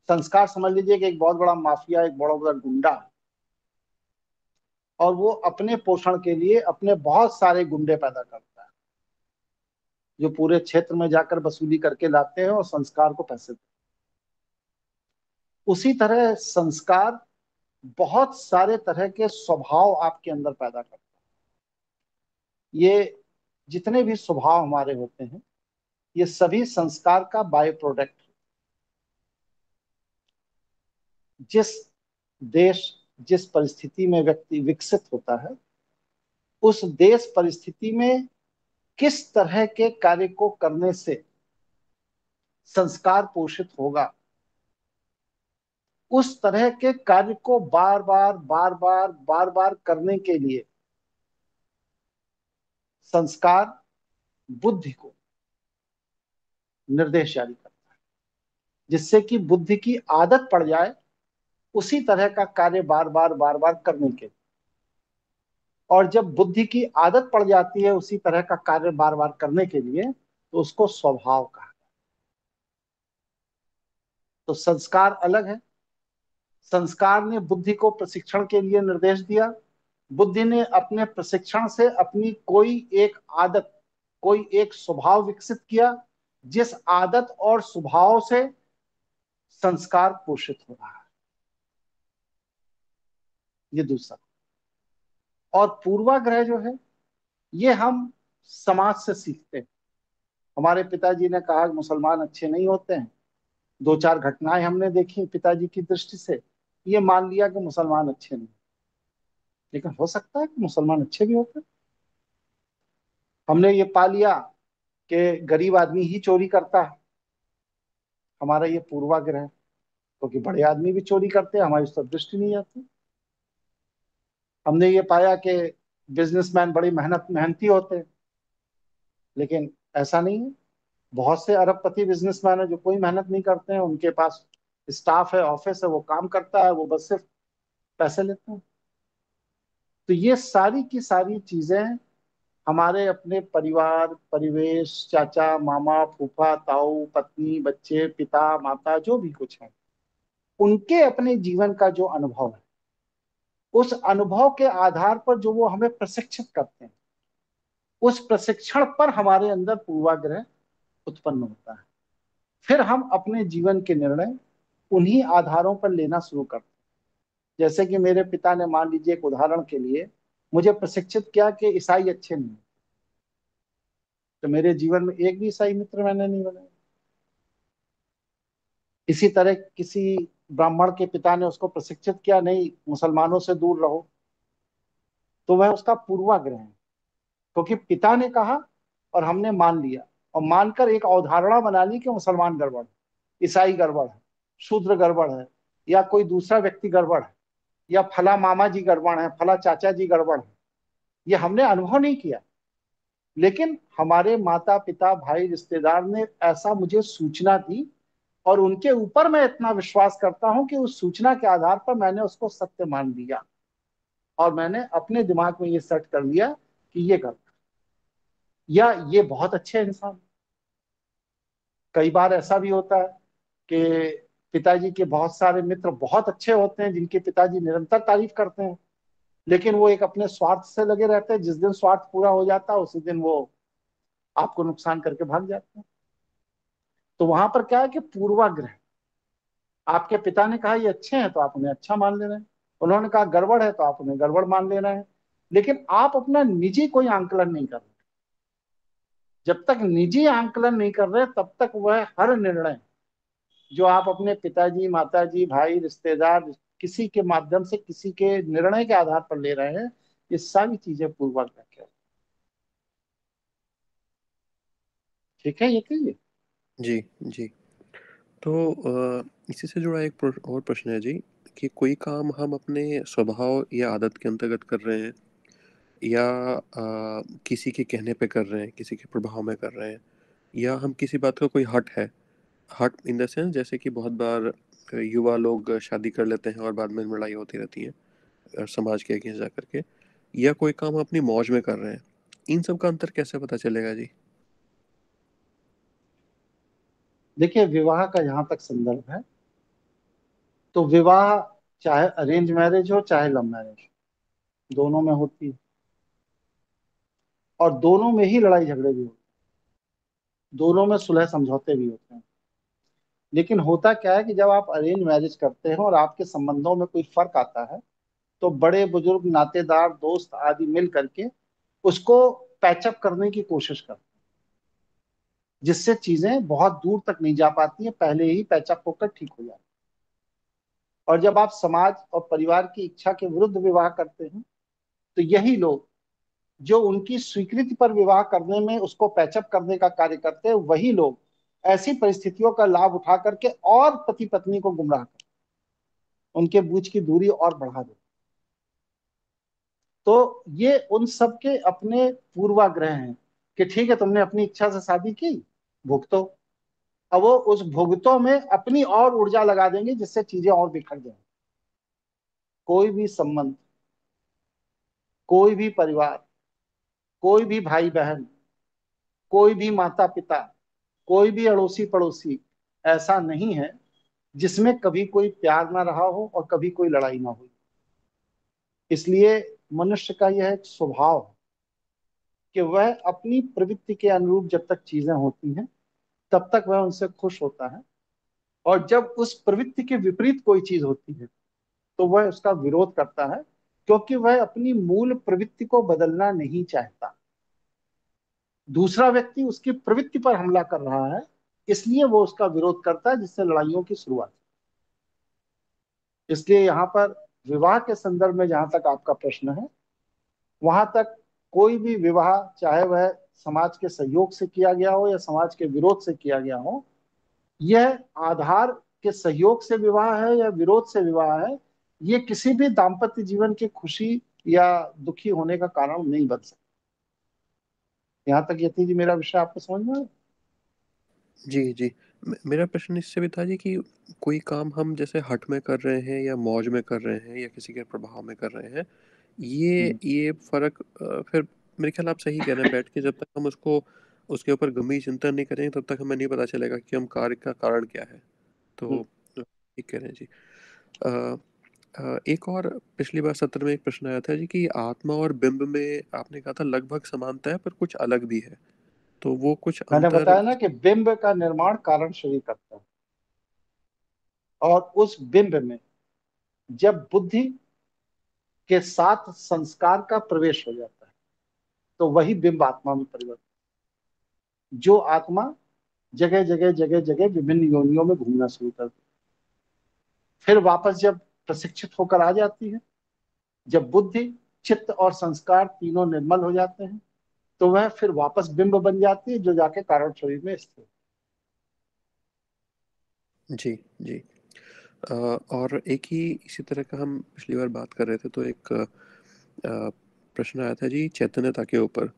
संस्कार समझ लीजिए कि एक बहुत बड़ा माफिया, एक बड़ा बड़ा गुंडा है, और वो अपने पोषण के लिए अपने बहुत सारे गुंडे पैदा करता है जो पूरे क्षेत्र में जाकर वसूली करके लाते हैं और संस्कार को पैसे देते हैं। उसी तरह संस्कार बहुत सारे तरह के स्वभाव आपके अंदर पैदा करता है। ये जितने भी स्वभाव हमारे होते हैं, ये सभी संस्कार का बाय प्रोडक्ट। जिस देश, जिस परिस्थिति में व्यक्ति विकसित होता है, उस देश परिस्थिति में किस तरह के कार्य को करने से संस्कार पोषित होगा, उस तरह के कार्य को बार बार बार बार बार बार करने के लिए संस्कार बुद्धि को निर्देश जारी करता है, जिससे कि बुद्धि की आदत पड़ जाए उसी तरह का कार्य बार बार बार बार करने के। और जब बुद्धि की आदत पड़ जाती है उसी तरह का कार्य बार बार करने के लिए, तो उसको स्वभाव कहा। तो संस्कार अलग है। संस्कार ने बुद्धि को प्रशिक्षण के लिए निर्देश दिया। बुद्धि ने अपने प्रशिक्षण से अपनी कोई एक आदत, कोई एक स्वभाव विकसित किया, जिस आदत और स्वभाव से संस्कार पोषित हो रहा है। ये दूसरा। और पूर्वाग्रह जो है, ये हम समाज से सीखते हैं। हमारे पिताजी ने कहा कि मुसलमान अच्छे नहीं होते हैं, 2, 4 घटनाएं हमने देखी पिताजी की दृष्टि से, ये मान लिया कि मुसलमान अच्छे नहीं। लेकिन हो सकता है कि मुसलमान अच्छे भी होते हैं। हमने ये पा लिया कि गरीब आदमी ही चोरी करता है, हमारा ये पूर्वाग्रह है। क्योंकि बड़े आदमी भी चोरी करते हैं, हमारी उस पर दृष्टि नहीं आती। हमने ये पाया कि बिजनेसमैन बड़ी मेहनती होते हैं, लेकिन ऐसा नहीं है। बहुत से अरबपति बिजनेसमैन है जो कोई मेहनत नहीं करते हैं, उनके पास स्टाफ है, ऑफिस है, वो काम करता है, वो बस सिर्फ पैसे लेते हैं। तो ये सारी की सारी चीजें हमारे अपने परिवार, परिवेश, चाचा, मामा, फूफा, ताऊ, पत्नी, बच्चे, पिता, माता, जो भी कुछ है, उनके अपने जीवन का जो अनुभव है, उस अनुभव के आधार पर जो वो हमें प्रशिक्षित करते हैं, उस प्रशिक्षण पर हमारे अंदर पूर्वाग्रह उत्पन्न होता है। फिर हम अपने जीवन के निर्णय उन्हीं आधारों पर लेना शुरू करते हैं। जैसे कि मेरे पिता ने, मान लीजिए एक उदाहरण के लिए, मुझे प्रशिक्षित किया कि ईसाई अच्छे नहीं, तो मेरे जीवन में एक भी ईसाई मित्र मैंने नहीं बनाया। इसी तरह किसी ब्राह्मण के पिता ने उसको प्रशिक्षित किया, नहीं मुसलमानों से दूर रहो, तो वह उसका पूर्वाग्रह है, क्योंकि पिता ने कहा और हमने मान लिया, और मानकर एक अवधारणा बना ली कि मुसलमान गड़बड़ है, ईसाई गड़बड़ है, शूद्र गड़बड़ है, या कोई दूसरा व्यक्ति गड़बड़ है, या फला मामा जी गड़बड़ है, फला चाचा जी गड़बड़ है। ये हमने अनुभव नहीं किया, लेकिन हमारे माता पिता भाई रिश्तेदार ने ऐसा मुझे सूचना दी, और उनके ऊपर मैं इतना विश्वास करता हूं कि उस सूचना के आधार पर मैंने उसको सत्य मान लिया, और मैंने अपने दिमाग में ये सेट कर लिया कि ये गलत, या ये बहुत अच्छे इंसान। कई बार ऐसा भी होता है कि पिताजी के बहुत सारे मित्र बहुत अच्छे होते हैं, जिनके पिताजी निरंतर तारीफ करते हैं, लेकिन वो एक अपने स्वार्थ से लगे रहते हैं। जिस दिन स्वार्थ पूरा हो जाता है, उसी दिन वो आपको नुकसान करके भाग जाते हैं। तो वहां पर क्या है कि पूर्वाग्रह, आपके पिता ने कहा ये अच्छे हैं तो आप उन्हें अच्छा मान ले रहे हैं, उन्होंने कहा गड़बड़ है तो आप उन्हें गड़बड़ मान ले रहे हैं, लेकिन आप अपना निजी कोई आंकलन नहीं कर रहे। जब तक निजी आंकलन नहीं कर रहे, तब तक वह हर निर्णय जो आप अपने पिताजी, माताजी, भाई, रिश्तेदार, किसी के माध्यम से किसी के निर्णय के आधार पर ले रहे हैं, ये सारी चीजें पूर्वाग्रह के। ठीक है, ये कहिए। जी, जी। तो इसी से जुड़ा एक और प्रश्न है जी, कि कोई काम हम अपने स्वभाव या आदत के अंतर्गत कर रहे हैं, या किसी के कहने पे कर रहे हैं, किसी के प्रभाव में कर रहे हैं, या हम किसी बात का कोई हट है, हट इन द सेंस जैसे कि बहुत बार युवा लोग शादी कर लेते हैं और बाद में लड़ाई होती रहती है समाज के अगेंस्ट जा करके, या कोई काम हम अपनी मौज में कर रहे हैं, इन सब का अंतर कैसे पता चलेगा जी? देखिए, विवाह का जहां तक संदर्भ है, तो विवाह चाहे अरेंज मैरिज हो चाहे लव मैरिज हो, दोनों में होती है, और दोनों में ही लड़ाई झगड़े भी होते हैं, दोनों में सुलह समझौते भी होते हैं। लेकिन होता क्या है कि जब आप अरेंज मैरिज करते हैं और आपके संबंधों में कोई फर्क आता है, तो बड़े बुजुर्ग, नातेदार, दोस्त आदि मिल करके उसको पैचअप करने की कोशिश करते हैं, जिससे चीजें बहुत दूर तक नहीं जा पाती हैं, पहले ही पैचअप होकर ठीक हो जाती है। और जब आप समाज और परिवार की इच्छा के विरुद्ध विवाह करते हैं, तो यही लोग जो उनकी स्वीकृति पर विवाह करने में उसको पैचअप करने का कार्य करते हैं, वही लोग ऐसी परिस्थितियों का लाभ उठा करके और पति पत्नी को गुमराह कर, उनके बीच की दूरी और बढ़ा देते। तो ये उन सब के अपने पूर्वाग्रह हैं कि ठीक है, तुमने अपनी इच्छा से शादी की, भुगतो। अब वो उस भुगतों में अपनी और ऊर्जा लगा देंगे, जिससे चीजें और बिखर जाएंगी। कोई भी संबंध, कोई भी परिवार, कोई भी भाई बहन, कोई भी माता पिता, कोई भी अड़ोसी पड़ोसी ऐसा नहीं है जिसमें कभी कोई प्यार ना रहा हो और कभी कोई लड़ाई ना हुई। इसलिए मनुष्य का यह एक स्वभाव है कि वह अपनी प्रवृत्ति के अनुरूप जब तक चीजें होती हैं, तब तक वह उनसे खुश होता है, और जब उस प्रवृत्ति के विपरीत कोई चीज होती है, तो वह उसका विरोध करता है, क्योंकि वह अपनी मूल प्रवृत्ति को बदलना नहीं चाहता। दूसरा व्यक्ति उसकी प्रवृत्ति पर हमला कर रहा है, इसलिए वो उसका विरोध करता है, जिससे लड़ाइयों की शुरुआत। इसलिए यहाँ पर विवाह के संदर्भ में जहां तक आपका प्रश्न है, वहां तक कोई भी विवाह, चाहे वह समाज के सहयोग से किया गया हो या समाज के विरोध से किया गया हो, यह आधार के सहयोग से विवाह है या विरोध से विवाह है, ये किसी भी दाम्पत्य जीवन की खुशी या दुखी होने का कारण नहीं बन सकता। यहाँ तक यति जी मेरा विषय आपको समझ में आया? जी, जी। मेरा प्रश्न इससे भी था जी कि कोई काम हम जैसे हठ में कर रहे हैं या मौज में कर रहे हैं या किसी के प्रभाव में कर रहे हैं, ये फ़र्क फिर मेरे ख़्याल आप सही कह रहे हैं, बैठ के जब तक हम उसको उसके ऊपर गंभीर चिंतन नहीं करेंगे तब तक हमें नहीं पता चलेगा कि हम कार्य का कारण क्या है। तो हम्म। ठीक कह रहे हैं जी। अ एक और पिछली बार सत्र में एक प्रश्न आया था जी कि आत्मा और बिंब में आपने कहा था लगभग समानता है पर कुछ अलग भी है। तो वो कुछ मैंने अंतर। बताया ना कि बिंब का निर्माण कारण शरीर करता है, और उस बिंब में जब बुद्धि के साथ संस्कार का प्रवेश हो जाता है तो वही बिंब आत्मा में परिवर्तित, जो आत्मा जगह जगह जगह जगह विभिन्न योनियों में घूमना शुरू कर देती, फिर वापस जब प्रशिक्षित होकर आ जाती है, जब बुद्धि, चित्त और संस्कार तीनों निर्मल हो जाते हैं, तो वह फिर वापस बिंब बन जाती है, जो जाके कारण शरीर में स्थित। जी, जी। और एक ही इसी तरह का हम पिछली बार बात कर रहे थे, तो एक प्रश्न आया था जी चैतन्यता के ऊपर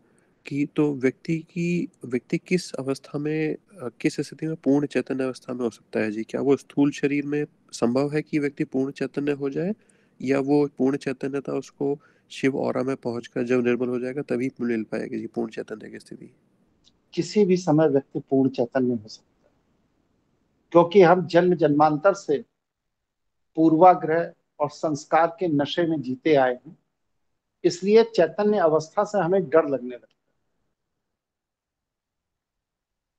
कि तो व्यक्ति किस अवस्था में किस स्थिति में पूर्ण चैतन्य अवस्था में हो सकता है जी? क्या वो स्थूल शरीर में संभव है कि व्यक्ति पूर्ण चैतन्य हो जाए, या वो पूर्ण चैतन्यता उसको शिव ऑरा में पहुंचकर जब निर्मल हो जाएगा तभी मिल पाएगी जी पूर्ण चैतन्य की स्थिति? किसी भी समय व्यक्ति पूर्ण चैतन्य हो सकता है, क्योंकि हम जन्म जन्मांतर से पूर्वाग्रह और संस्कार के नशे में जीते आए हैं, इसलिए चैतन्य अवस्था से हमें डर लगने लगता है।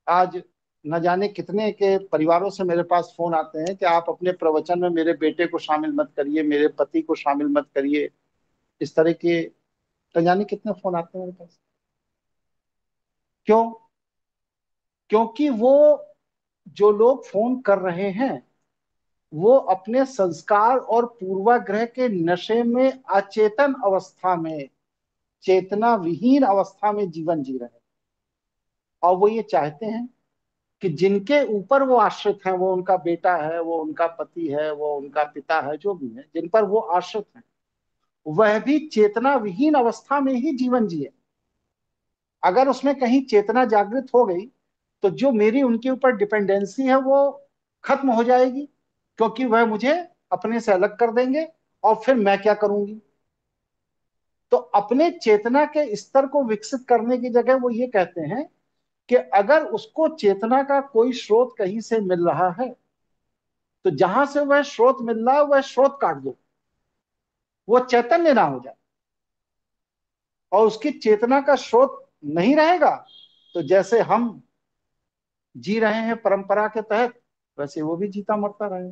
आज न जाने कितने के परिवारों से मेरे पास फोन आते हैं कि आप अपने प्रवचन में मेरे बेटे को शामिल मत करिए, मेरे पति को शामिल मत करिए। इस तरह के न जाने कितने फोन आते हैं मेरे पास। क्यों? क्योंकि वो जो लोग फोन कर रहे हैं वो अपने संस्कार और पूर्वाग्रह के नशे में अचेतन अवस्था में, चेतना विहीन अवस्था में जीवन जी रहे हैं। और वो ये चाहते हैं कि जिनके ऊपर वो आश्रित हैं, वो उनका बेटा है, वो उनका पति है, वो उनका पिता है, जो भी है जिन पर वो आश्रित हैं, वह भी चेतना विहीन अवस्था में ही जीवन जिए। अगर उसमें कहीं चेतना जागृत हो गई तो जो मेरी उनके ऊपर डिपेंडेंसी है वो खत्म हो जाएगी, क्योंकि वह मुझे अपने से अलग कर देंगे, और फिर मैं क्या करूंगी? तो अपने चेतना के स्तर को विकसित करने की जगह वो ये कहते हैं कि अगर उसको चेतना का कोई स्रोत कहीं से मिल रहा है तो जहां से वह स्रोत मिल रहा है वह स्रोत काट दो, वो चैतन्य ना हो जाए। और उसकी चेतना का स्रोत नहीं रहेगा तो जैसे हम जी रहे हैं परंपरा के तहत, वैसे वो भी जीता मरता रहे।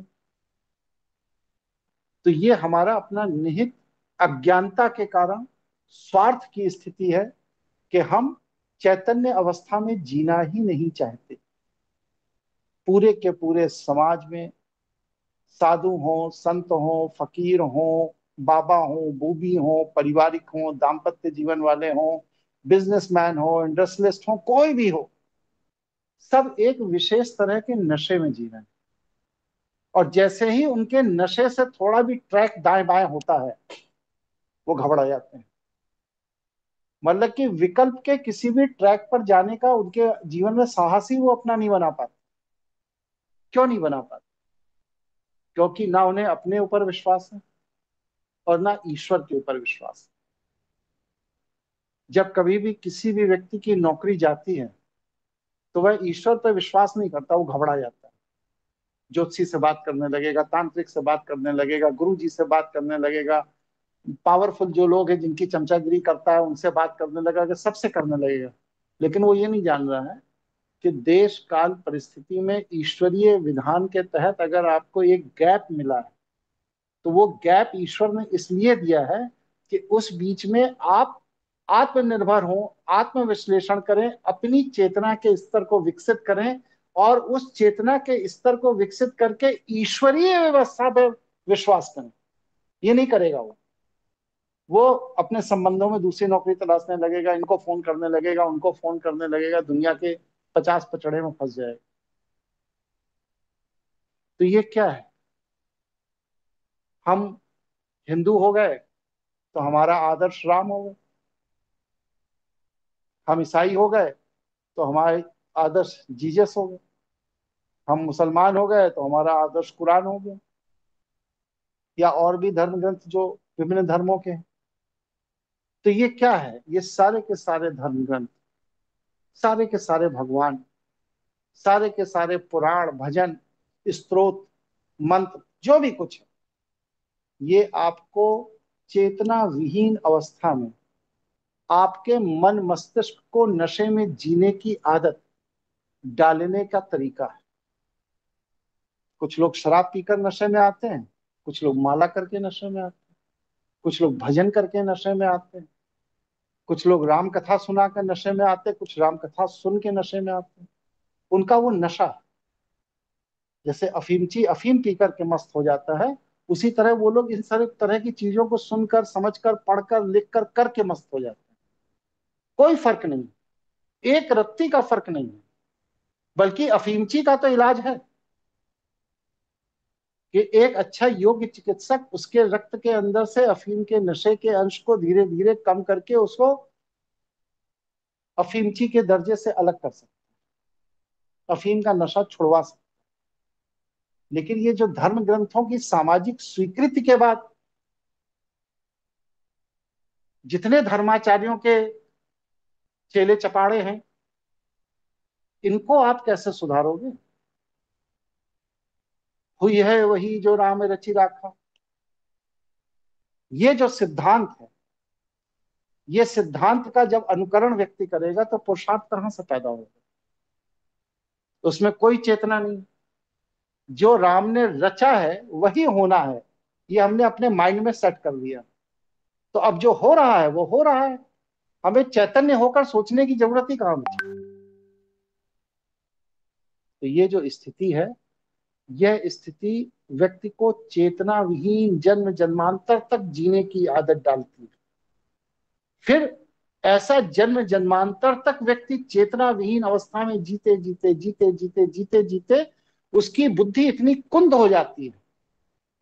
तो ये हमारा अपना निहित अज्ञानता के कारण स्वार्थ की स्थिति है कि हम चैतन्य अवस्था में जीना ही नहीं चाहते। पूरे के पूरे समाज में साधु हों, संत हों, फकीर हों, बाबा हों, बूबी हों, पारिवारिक हों, दाम्पत्य जीवन वाले हों, बिजनेसमैन हो, इंडस्ट्रियलिस्ट हो, कोई भी हो, सब एक विशेष तरह के नशे में जी रहे हैं। और जैसे ही उनके नशे से थोड़ा भी ट्रैक दाएं बाएं होता है वो घबरा जाते हैं। मतलब कि विकल्प के किसी भी ट्रैक पर जाने का उनके जीवन में साहस ही वो अपना नहीं बना पाते। क्यों नहीं बना पाते? क्योंकि ना उन्हें अपने ऊपर विश्वास है और ना ईश्वर के ऊपर विश्वास है। जब कभी भी किसी भी व्यक्ति की नौकरी जाती है तो वह ईश्वर पर विश्वास नहीं करता, वो घबरा जाता है। ज्योतिषी से बात करने लगेगा, तांत्रिक से बात करने लगेगा, गुरु जी से बात करने लगेगा, पावरफुल जो लोग हैं जिनकी चमचागिरी करता है उनसे बात करने लगेगा, सबसे करने लगेगा। लेकिन वो ये नहीं जान रहा है कि देश काल परिस्थिति में ईश्वरीय विधान के तहत अगर आपको एक गैप मिला है तो वो गैप ईश्वर ने इसलिए दिया है कि उस बीच में आप आत्मनिर्भर हों, आत्मविश्लेषण करें, अपनी चेतना के स्तर को विकसित करें, और उस चेतना के स्तर को विकसित करके ईश्वरीय व्यवस्था पर विश्वास करें। ये नहीं करेगा वो अपने संबंधों में दूसरी नौकरी तलाशने लगेगा, इनको फोन करने लगेगा, उनको फोन करने लगेगा, दुनिया के 50 पचड़े में फंस जाएगा। तो ये क्या है? हम हिंदू हो गए तो हमारा आदर्श राम हो गए, हम ईसाई हो गए तो हमारे आदर्श जीसस हो गए, हम मुसलमान हो गए तो हमारा आदर्श कुरान हो गया, या और भी धर्म ग्रंथ जो विभिन्न धर्मों के हैं। तो ये क्या है? ये सारे के सारे धर्म ग्रंथ, सारे के सारे भगवान, सारे के सारे पुराण, भजन, स्तोत्र, मंत्र, जो भी कुछ है, ये आपको चेतना विहीन अवस्था में आपके मन मस्तिष्क को नशे में जीने की आदत डालने का तरीका है। कुछ लोग शराब पीकर नशे में आते हैं, कुछ लोग माला करके नशे में आते हैं, कुछ लोग भजन करके नशे में आते हैं, कुछ लोग राम कथा सुनाकर नशे में आते हैं, कुछ राम कथा सुन के नशे में आते हैं। उनका वो नशा है। जैसे अफीमची अफीम पीकर के मस्त हो जाता है, उसी तरह वो लोग इन सारे तरह की चीजों को सुनकर, समझकर, पढ़कर, लिखकर, करके मस्त हो जाते हैं। कोई फर्क नहीं, एक रत्ती का फर्क नहीं है। बल्कि अफीमची का तो इलाज है कि एक अच्छा योग्य चिकित्सक उसके रक्त के अंदर से अफीम के नशे के अंश को धीरे धीरे कम करके उसको अफीमची के दर्जे से अलग कर सकता, अफीम का नशा छुड़वा सकता। लेकिन ये जो धर्म ग्रंथों की सामाजिक स्वीकृति के बाद जितने धर्माचार्यों के चेले चपाड़े हैं, इनको आप कैसे सुधारोगे? हुई है वही जो राम रचि राखा। ये जो सिद्धांत है, ये सिद्धांत का जब अनुकरण व्यक्ति करेगा तो पुरुषार्थ कहां से पैदा होगा? उसमें कोई चेतना नहीं। जो राम ने रचा है वही होना है, ये हमने अपने माइंड में सेट कर लिया। तो अब जो हो रहा है वो हो रहा है, हमें चैतन्य होकर सोचने की जरूरत ही कहां बची? तो ये जो स्थिति है, यह स्थिति व्यक्ति को चेतना विहीन जन्म जन्मांतर तक जीने की आदत डालती है। फिर ऐसा जन्म जन्मांतर तक व्यक्ति चेतना विहीन अवस्था में जीते जीते जीते जीते जीते जीते उसकी बुद्धि इतनी कुंद हो जाती है,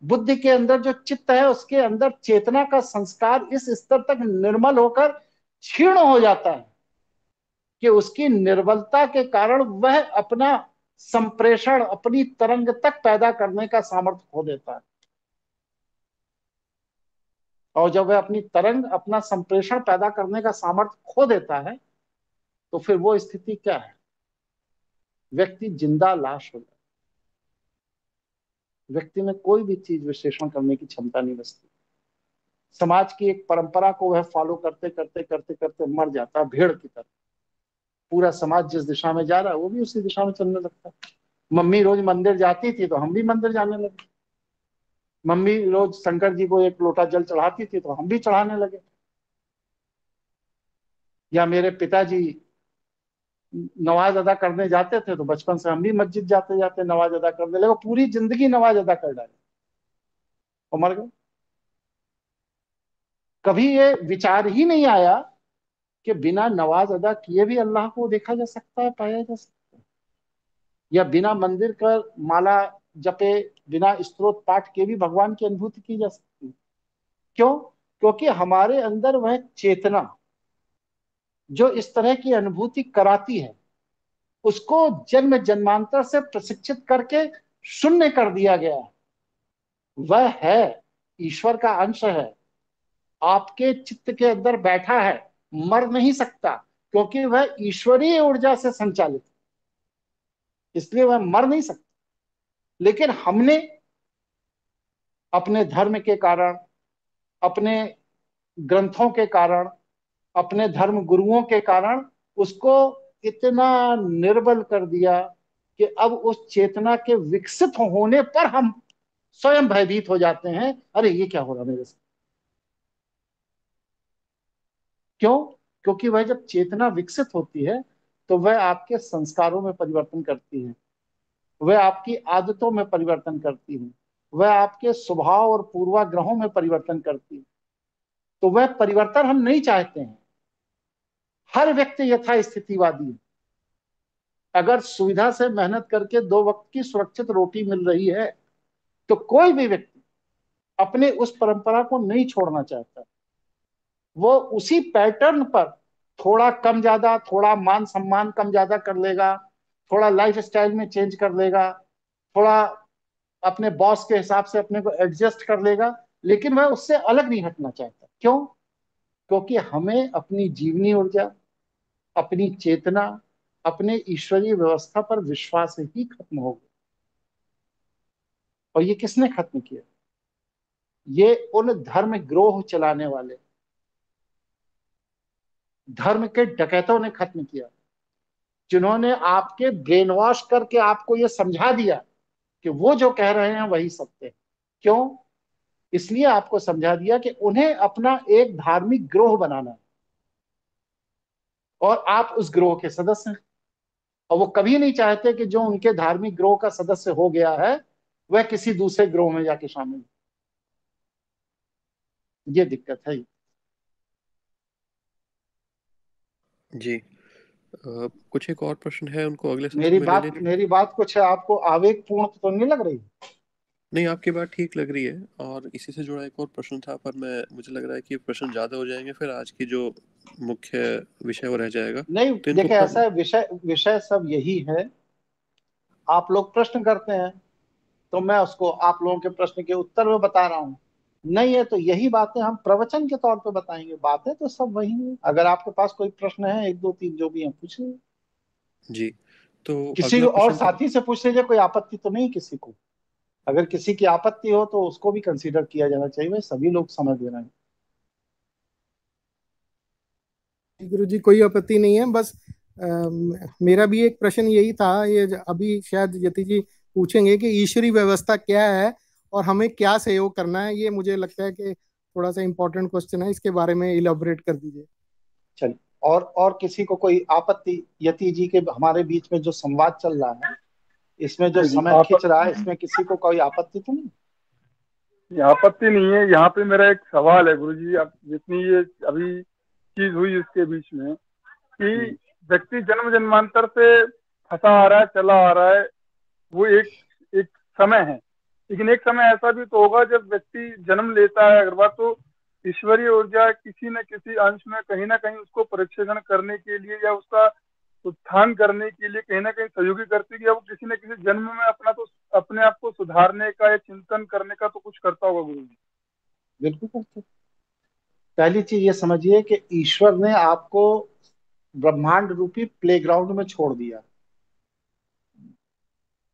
बुद्धि के अंदर जो चित्त है उसके अंदर चेतना का संस्कार इस स्तर तक निर्मल होकर क्षीण हो जाता है कि उसकी निर्बलता के कारण वह अपना संप्रेषण, अपनी तरंग तक पैदा करने का सामर्थ्य खो देता है। और जब वह अपनी तरंग, अपना संप्रेषण पैदा करने का सामर्थ्य खो देता है, तो फिर वो स्थिति क्या है? व्यक्ति जिंदा लाश हो जाता है। व्यक्ति में कोई भी चीज विश्लेषण करने की क्षमता नहीं बचती। समाज की एक परंपरा को वह फॉलो करते करते करते करते मर जाता है, भेड़ की तरह। पूरा समाज जिस दिशा में जा रहा है वो भी उसी दिशा में चलने लगता है। मम्मी रोज मंदिर जाती थी तो हम भी मंदिर जाने लगे। मम्मी रोज शंकर जी को एक लोटा जल चढ़ाती थी तो हम भी चढ़ाने लगे। या मेरे पिताजी नमाज अदा करने जाते थे तो बचपन से हम भी मस्जिद जाते जाते नमाज अदा करने लगे, पूरी जिंदगी नमाज अदा कर डाली और मर गए। कभी ये विचार ही नहीं आया कि बिना नमाज अदा किए भी अल्लाह को देखा जा सकता है, पाया जा सकता है। या बिना मंदिर कर माला जपे, बिना स्तोत्र पाठ के भी भगवान की अनुभूति की जा सकती है। क्यों? क्योंकि हमारे अंदर वह चेतना जो इस तरह की अनुभूति कराती है, उसको जन्म जन्मांतर से प्रशिक्षित करके शून्य कर दिया गया है। वह है, ईश्वर का अंश है, आपके चित्त के अंदर बैठा है, मर नहीं सकता क्योंकि वह ईश्वरीय ऊर्जा से संचालित है, इसलिए वह मर नहीं सकता। लेकिन हमने अपने धर्म के कारण, अपने ग्रंथों के कारण, अपने धर्म गुरुओं के कारण उसको इतना निर्बल कर दिया कि अब उस चेतना के विकसित होने पर हम स्वयं भयभीत हो जाते हैं, अरे ये क्या हो रहा मेरे साथ। क्यों? क्योंकि वह जब चेतना विकसित होती है तो वह आपके संस्कारों में परिवर्तन करती है, वह आपकी आदतों में परिवर्तन करती है, वह आपके स्वभाव और पूर्वाग्रहों में परिवर्तन करती है। तो वह परिवर्तन हम नहीं चाहते हैं। हर व्यक्ति यथास्थितिवादी है। अगर सुविधा से मेहनत करके दो वक्त की सुरक्षित रोटी मिल रही है तो कोई भी व्यक्ति अपने उस परंपरा को नहीं छोड़ना चाहता। वो उसी पैटर्न पर थोड़ा कम ज्यादा, थोड़ा मान सम्मान कम ज्यादा कर लेगा, थोड़ा लाइफ स्टाइल में चेंज कर लेगा, थोड़ा अपने बॉस के हिसाब से अपने को एडजस्ट कर लेगा, लेकिन वह उससे अलग नहीं हटना चाहता। क्यों? क्योंकि हमें अपनी जीवनी ऊर्जा, अपनी चेतना, अपने ईश्वरीय व्यवस्था पर विश्वास ही खत्म हो गया। और ये किसने खत्म किया? ये उन धर्म ग्रोह चलाने वाले, धर्म के डकैतों ने खत्म किया, जिन्होंने आपके ब्रेन वॉश करके आपको ये समझा दिया कि वो जो कह रहे हैं वही सत्य है। क्यों? इसलिए आपको समझा दिया कि उन्हें अपना एक धार्मिक ग्रोह बनाना है, और आप उस ग्रोह के सदस्य हैं। और वो कभी नहीं चाहते कि जो उनके धार्मिक ग्रोह का सदस्य हो गया है वह किसी दूसरे ग्रोह में जाके शामिल हो। ये दिक्कत है। जी। कुछ एक और प्रश्न है, उनको अगले सेशन में ले लें? मेरी बात कुछ आपको आवेगपूर्ण तो नहीं लग रही? नहीं, आपकी बात ठीक लग रही है। और इसी से जुड़ा एक और प्रश्न था, पर मुझे लग रहा है कि प्रश्न ज़्यादा हो जाएंगे, फिर आज की जो मुख्य विषय वो रह जाएगा। नहीं, तो इनको देखिए ऐसा है, विषय विषय सब यही है। आप लोग प्रश्न करते हैं तो मैं उसको आप लोगों के प्रश्न के उत्तर में बता रहा हूँ। नहीं है तो यही बातें हम प्रवचन के तौर पे बताएंगे। बातें तो सब वही है। अगर आपके पास कोई प्रश्न है, एक दो तीन जो भी है, पूछ लीजिए। जी, तो किसी अगला और प्रश्न था। साथी से पूछ लीजिए, कोई आपत्ति तो नहीं किसी को। अगर किसी की आपत्ति हो तो उसको भी कंसीडर किया जाना चाहिए। भाई सभी लोग समझ रहे हैं। गुरु जी कोई आपत्ति नहीं है, बस मेरा भी एक प्रश्न यही था। ये अभी शायद यति जी पूछेंगे कि ईश्वरी व्यवस्था क्या है और हमें क्या सहयोग करना है। ये मुझे लगता है कि थोड़ा सा इम्पोर्टेंट क्वेश्चन है, इसके बारे में इलाबोरेट कर दीजिए। चलिए, और किसी को कोई आपत्ति? यति जी के हमारे बीच में जो संवाद चल रहा है, इसमें जो नहीं जी, समय खिंच रहा है, इसमें किसी को कोई आपत्ति तो नहीं? आपत्ति नहीं है। यहाँ पे मेरा एक सवाल है गुरुजी, अब जितनी ये अभी चीज हुई इसके बीच में कि व्यक्ति जन्म जन्मांतर से फंसा आ रहा है, चला आ रहा है, वो एक एक समय है। लेकिन एक समय ऐसा भी तो होगा जब व्यक्ति जन्म लेता है, अगर बात तो ईश्वरीय ऊर्जा किसी न किसी अंश में कहीं ना कहीं उसको प्रक्षेपण करने के लिए या उसका उत्थान करने के लिए कहीं ना कहीं सहयोगी करती है, या वो किसी न किसी जन्म में अपना तो अपने आप को सुधारने का या चिंतन करने का तो कुछ करता होगा गुरु जी। बिल्कुल करते। पहली चीज ये समझिए कि ईश्वर ने आपको ब्रह्मांड रूपी प्लेग्राउंड में छोड़ दिया।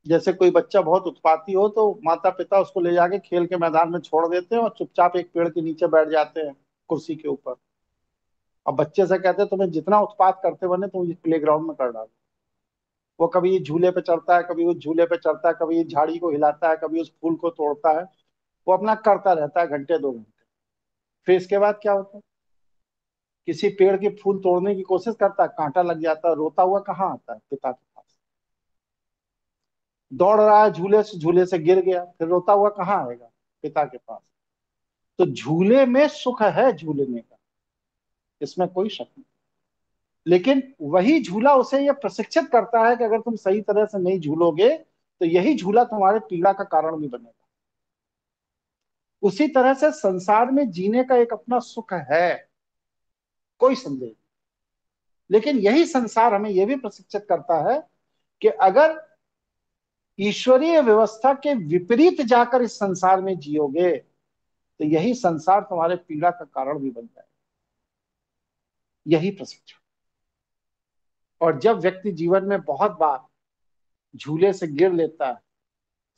जैसे कोई बच्चा बहुत उत्पाती हो तो माता पिता उसको ले जाके खेल के मैदान में छोड़ देते हैं और चुपचाप एक पेड़ के नीचे बैठ जाते हैं, कुर्सी के ऊपर। अब बच्चे से कहते हैं तुम्हें जितना उत्पात करते बने तुम इस प्ले ग्राउंड में कर डालो। वो कभी इस झूले पे चढ़ता है, कभी उस झूले पे चढ़ता है, कभी इस झाड़ी को हिलाता है, कभी उस फूल को तोड़ता है। वो अपना करता रहता है घंटे दो घंटे। फिर इसके बाद क्या होता है? किसी पेड़ के फूल तोड़ने की कोशिश करता है, कांटा लग जाता है, रोता हुआ कहाँ आता है? पिता के पास। दौड़ रहा है झूले से गिर गया, फिर रोता हुआ कहाँ आएगा? पिता के पास। तो झूले में सुख है, झूलने का, इसमें कोई शक नहीं। लेकिन वही झूला उसे यह प्रशिक्षित करता है कि अगर तुम सही तरह से नहीं झूलोगे तो यही झूला तुम्हारे पीड़ा का कारण भी बनेगा। उसी तरह से संसार में जीने का एक अपना सुख है, कोई संदेह नहीं। लेकिन यही संसार हमें यह भी प्रशिक्षित करता है कि अगर ईश्वरीय व्यवस्था के विपरीत जाकर इस संसार में जियोगे तो यही संसार तुम्हारे पीड़ा का कारण भी बन जाएगा। यही प्रशिक्षण। और जब व्यक्ति जीवन में बहुत बार झूले से गिर लेता है,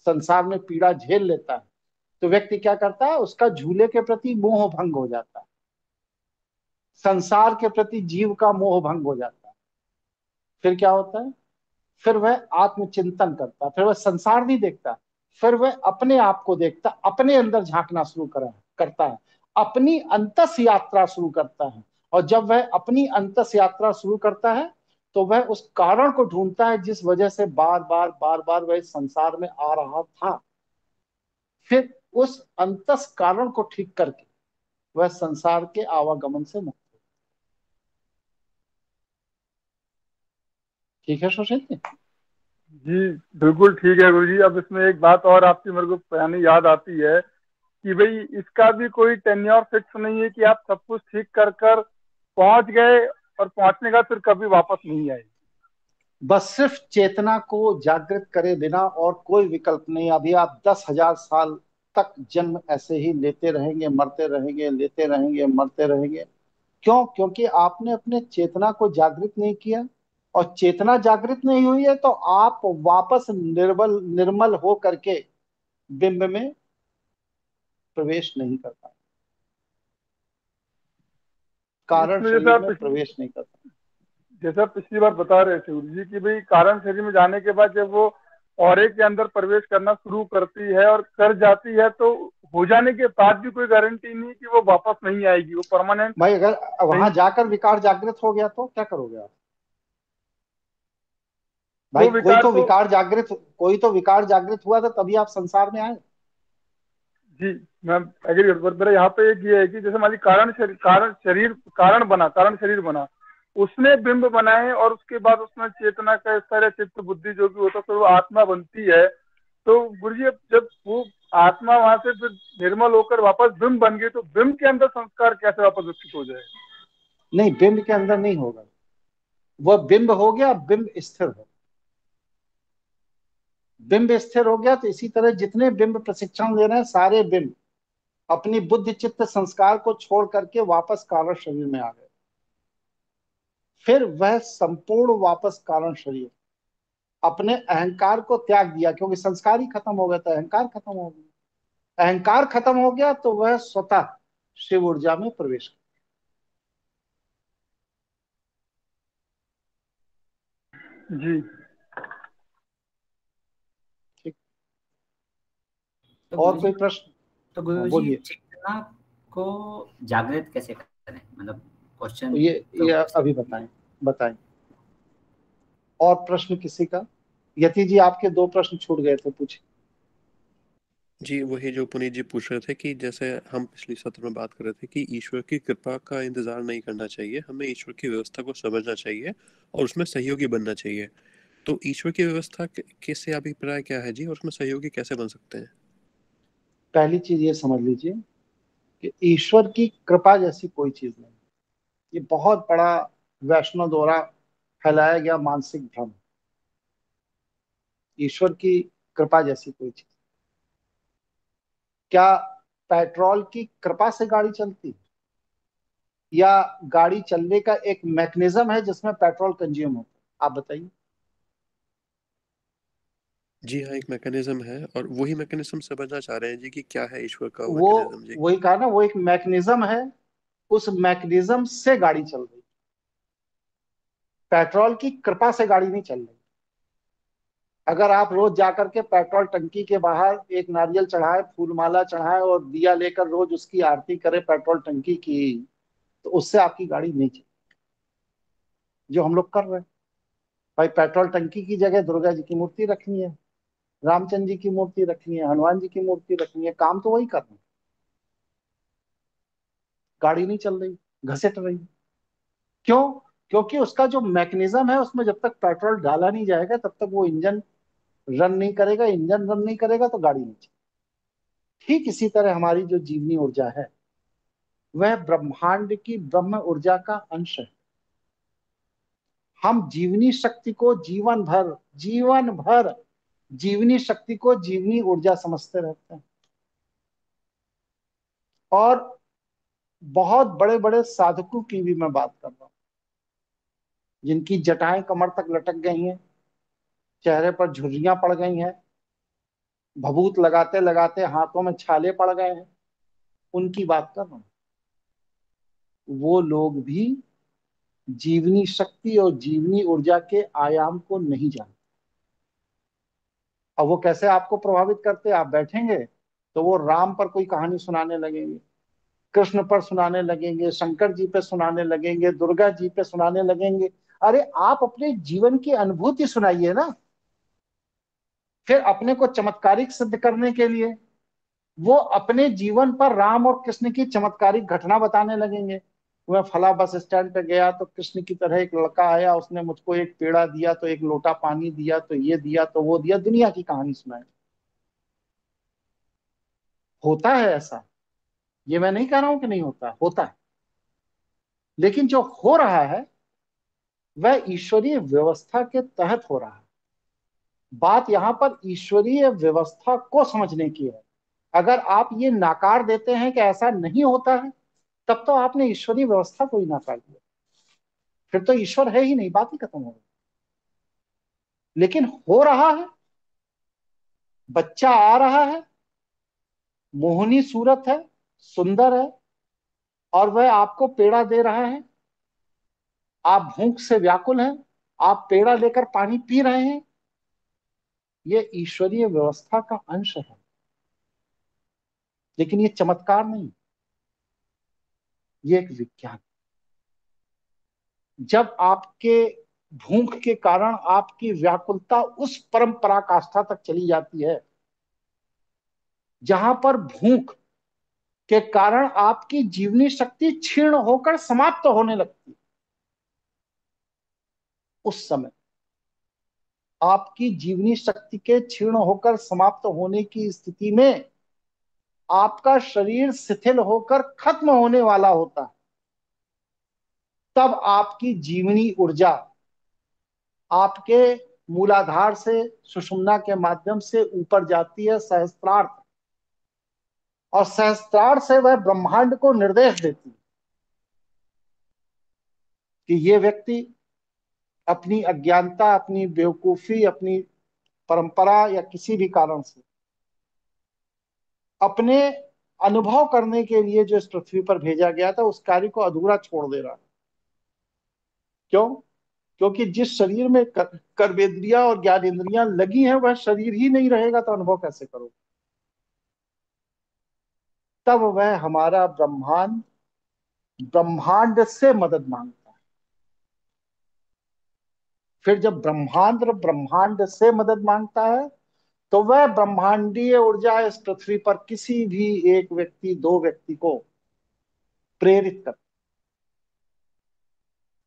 संसार में पीड़ा झेल लेता है, तो व्यक्ति क्या करता है? उसका झूले के प्रति मोह भंग हो जाता है, संसार के प्रति जीव का मोह भंग हो जाता है। फिर क्या होता है? फिर वह आत्मचिंतन करता है, फिर वह संसार नहीं देखता, फिर वह अपने आप को देखता, अपने अंदर झांकना शुरू करता है, अपनी अंतस यात्रा शुरू करता है। और जब वह अपनी अंतस यात्रा शुरू करता है तो वह उस कारण को ढूंढता है जिस वजह से बार बार वह इस संसार में आ रहा था। फिर उस अंतस कारण को ठीक करके वह संसार के आवागमन से मुक्त हो। ठीक है सुशील जी? जी बिल्कुल ठीक है गुरु जी। अब इसमें एक बात और आपकी मेरे को यानी याद आती है कि भाई इसका भी कोई टेन्योर फिक्स नहीं है कि आप सब कुछ ठीक कर कर पहुंच गए और पहुंचने का फिर कभी वापस नहीं आएगी। बस सिर्फ चेतना को जागृत करे बिना और कोई विकल्प नहीं। अभी आप 10,000 साल तक जन्म ऐसे ही लेते रहेंगे, मरते रहेंगे, लेते रहेंगे, मरते रहेंगे। क्यों? क्योंकि आपने अपने चेतना को जागृत नहीं किया, और चेतना जागृत नहीं हुई है तो आप वापस निर्बल निर्मल हो करके बिंब में प्रवेश नहीं कर पाए, कारण इसमें शरीर में प्रवेश नहीं कर पाए। जैसा पिछली बार बता रहे थे गुरु जी कि भाई कारण शरीर में जाने के बाद जब वो औरे के अंदर प्रवेश करना शुरू करती है और कर जाती है, तो हो जाने के बाद भी कोई गारंटी नहीं कि वो वापस नहीं आएगी, वो परमानेंट। भाई अगर वहां जाकर विकार जागृत हो गया तो क्या करोगे आप? भाई कोई तो विकार जागृत हुआ था तभी आप संसार में आए। जी मैं एग्री करता हूँ। मेरा यहाँ पे एक ये है कि जैसे मान ली कारण शरीर बना, उसने बिंब बनाए और उसके बाद उसमें चेतना का स्तर, चित्त बुद्धि जो भी होता है, फिर वो आत्मा बनती है। तो गुरु जी जब वो आत्मा वहां से फिर निर्मल होकर वापस बिंब बन गई, तो बिंब के अंदर संस्कार कैसे वापस विकसित हो जाए? नहीं, बिंब के अंदर नहीं होगा। वो बिंब हो गया, बिंब स्थिर हो। बिंब स्थिर हो गया तो इसी तरह जितने बिंब प्रशिक्षण ले रहे हैं, सारे बिंब अपनी बुद्धि चित्त संस्कार को छोड़ करके वापस कारण शरीर में आ गए। फिर वह संपूर्ण वापस कारण शरीर अपने अहंकार को त्याग दिया, क्योंकि संस्कार ही खत्म हो गया तो अहंकार खत्म हो गया। अहंकार खत्म हो गया तो वह स्वतः शिव ऊर्जा में प्रवेश कर। जी ठीक। तो और कोई गुरुजी प्रश्न? तो गुरुजी बोलिए। चेतना को जागृत कैसे करें, मतलब क्वेश्चन ये अभी बताएं। और प्रश्न किसी का? यति जी आपके 2 प्रश्न छूट गए थे, पूछे। जी वही जो पुनीत जी पूछ रहे थे कि जैसे हम पिछले सत्र में बात कर रहे थे कि ईश्वर की कृपा का इंतजार नहीं करना चाहिए, हमें ईश्वर की व्यवस्था को समझना चाहिए और उसमें सहयोगी बनना चाहिए। तो ईश्वर की व्यवस्था के से अभिप्राय क्या है जी, और उसमें सहयोगी कैसे बन सकते हैं? पहली चीज ये समझ लीजिए कि ईश्वर की कृपा जैसी कोई चीज नहीं। ये बहुत बड़ा वैष्णव द्वारा फैलाया गया मानसिक भ्रम। ईश्वर की कृपा जैसी कोई चीज, क्या पेट्रोल की कृपा से गाड़ी चलती है, या गाड़ी चलने का एक मैकेनिज्म है जिसमें पेट्रोल कंज्यूम होता है? आप बताइए। जी हाँ, एक मैकेनिज्म है और वही मैकेनिज्म समझना चाह रहे हैं जी कि क्या है ईश्वर का वो मैकेनिज्म जी। वही कहा ना, वो एक मैकेनिज्म है, उस मैकेनिज्म से गाड़ी चल रही। पेट्रोल की कृपा से गाड़ी नहीं चल रही। अगर आप रोज जाकर के पेट्रोल टंकी के बाहर एक नारियल चढ़ाए, फूलमाला चढ़ाए और दिया लेकर रोज उसकी आरती करें पेट्रोल टंकी की, तो उससे आपकी गाड़ी नहीं चलेगी, जो हम लोग कर रहे हैं। भाई पेट्रोल टंकी की जगह दुर्गा जी की मूर्ति रखनी है, रामचंद्र जी की मूर्ति रखनी है, हनुमान जी की मूर्ति रखनी है, काम तो वही कर रहे हैं, गाड़ी नहीं चल रही, घसीट रही। क्यों? क्योंकि उसका जो मैकेनिज्म है उसमें जब तक पेट्रोल डाला नहीं जाएगा तब तक वो इंजन रन नहीं करेगा। इंजन रन नहीं करेगा तो गाड़ी नहीं चलेगी। ठीक इसी तरह हमारी जो जीवनी ऊर्जा है वह ब्रह्मांड की ब्रह्म ऊर्जा का अंश है। हम जीवनी शक्ति को जीवन भर जीवनी शक्ति को जीवनी ऊर्जा समझते रहते हैं। और बहुत बड़े बड़े साधकों की भी मैं बात कर रहा हूं, जिनकी जटाएं कमर तक लटक गई हैं, चेहरे पर झुर्रियां पड़ गई हैं, भभूत लगाते लगाते हाथों में छाले पड़ गए हैं, उनकी बात कर रहा हूं। वो लोग भी जीवनी शक्ति और जीवनी ऊर्जा के आयाम को नहीं जानते। अब वो कैसे आपको प्रभावित करते? आप बैठेंगे तो वो राम पर कोई कहानी सुनाने लगेंगे, कृष्ण पर सुनाने लगेंगे, शंकर जी पे सुनाने लगेंगे, दुर्गा जी पे सुनाने लगेंगे। अरे आप अपने जीवन की अनुभूति सुनाइए ना। फिर अपने को चमत्कारिक सिद्ध करने के लिए वो अपने जीवन पर राम और कृष्ण की चमत्कारिक घटना बताने लगेंगे। मैं फला बस स्टैंड पे गया तो कृष्ण की तरह एक लड़का आया, उसने मुझको एक पेड़ा दिया, तो एक लोटा पानी दिया, तो ये दिया, तो वो दिया, दुनिया की कहानी सुनाई। होता है ऐसा, ये मैं नहीं कह रहा हूं कि नहीं होता, होता है। लेकिन जो हो रहा है वह ईश्वरीय व्यवस्था के तहत हो रहा है। बात यहां पर ईश्वरीय व्यवस्था को समझने की है। अगर आप ये नाकार देते हैं कि ऐसा नहीं होता है, तब तो आपने ईश्वरीय व्यवस्था को ही नाकार दिया, फिर तो ईश्वर है ही नहीं, बात ही खत्म हो गई। लेकिन हो रहा है, बच्चा आ रहा है, मोहनी सूरत है, सुंदर है, और वह आपको पेड़ा दे रहा है। आप भूख से व्याकुल हैं, आप पेड़ा लेकर पानी पी रहे हैं। यह ईश्वरीय व्यवस्था का अंश है, लेकिन ये चमत्कार नहीं, ये एक विज्ञान। जब आपके भूख के कारण आपकी व्याकुलता उस परम पराकाष्ठा तक चली जाती है जहां पर भूख के कारण आपकी जीवनी शक्ति क्षीण होकर समाप्त होने लगती है, उस समय आपकी जीवनी शक्ति के क्षीण होकर समाप्त होने की स्थिति में आपका शरीर शिथिल होकर खत्म होने वाला होता है, तब आपकी जीवनी ऊर्जा आपके मूलाधार से सुषुम्ना के माध्यम से ऊपर जाती है सहस्त्रार्थ, और सहस्त्रार्थ से वह ब्रह्मांड को निर्देश देती है कि ये व्यक्ति अपनी अज्ञानता, अपनी बेवकूफी, अपनी परंपरा या किसी भी कारण से अपने अनुभव करने के लिए जो इस पृथ्वी पर भेजा गया था, उस कार्य को अधूरा छोड़ दे रहा है। क्यों? क्योंकि जिस शरीर में कर्मेंद्रियां और ज्ञानेंद्रियां लगी हैं, वह शरीर ही नहीं रहेगा, तो अनुभव कैसे करो? तब वह हमारा ब्रह्मांड से मदद मांगता है। फिर जब ब्रह्मांड से मदद मांगता है, तो वह ब्रह्मांडीय ऊर्जा इस पृथ्वी पर किसी भी एक व्यक्ति, दो व्यक्ति को प्रेरित कर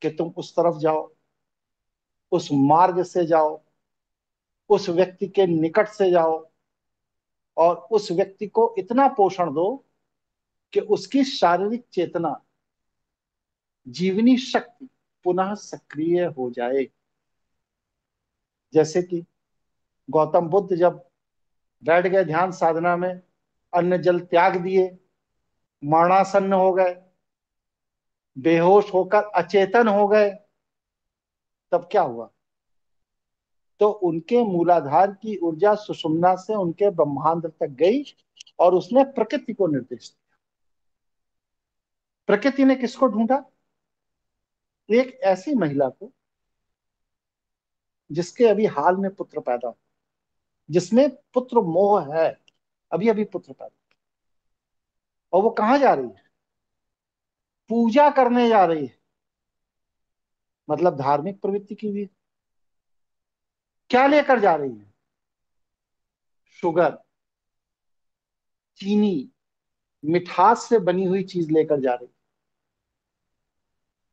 कि तुम उस तरफ जाओ, उस मार्ग से जाओ, उस व्यक्ति के निकट से जाओ, और उस व्यक्ति को इतना पोषण दो कि उसकी शारीरिक चेतना, जीवनी शक्ति पुनः सक्रिय हो जाए। जैसे कि गौतम बुद्ध जब बैठ गए ध्यान साधना में, अन्न जल त्याग दिए, मरणासन्न हो गए, बेहोश होकर अचेतन हो गए, तब क्या हुआ? तो उनके मूलाधार की ऊर्जा सुषुम्ना से उनके ब्रह्मांड तक गई, और उसने प्रकृति को निर्देश दिया। प्रकृति ने किसको ढूंढा? एक ऐसी महिला को जिसके अभी हाल में पुत्र पैदा हो, जिसमें पुत्र मोह है, अभी अभी पुत्र पैदा, और वो कहां जा रही है? पूजा करने जा रही है, मतलब धार्मिक प्रवृत्ति की भी। क्या लेकर जा रही है? शुगर, चीनी, मिठास से बनी हुई चीज लेकर जा रही है,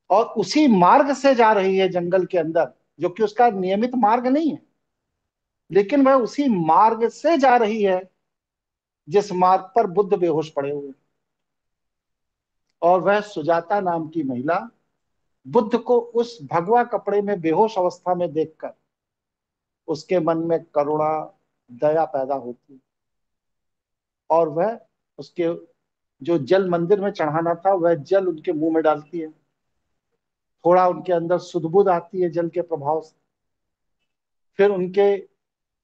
और उसी मार्ग से जा रही है जंगल के अंदर, जो कि उसका नियमित मार्ग नहीं है, लेकिन वह उसी मार्ग से जा रही है जिस मार्ग पर बुद्ध बेहोश पड़े हुए। और वह सुजाता नाम की महिला बुद्ध को उस भगवा कपड़े में बेहोश अवस्था में देखकर उसके मन में करुणा, दया पैदा होती, और वह उसके जो जल मंदिर में चढ़ाना था, वह जल उनके मुंह में डालती है। थोड़ा उनके अंदर सुध-बुध आती है जल के प्रभाव से। फिर उनके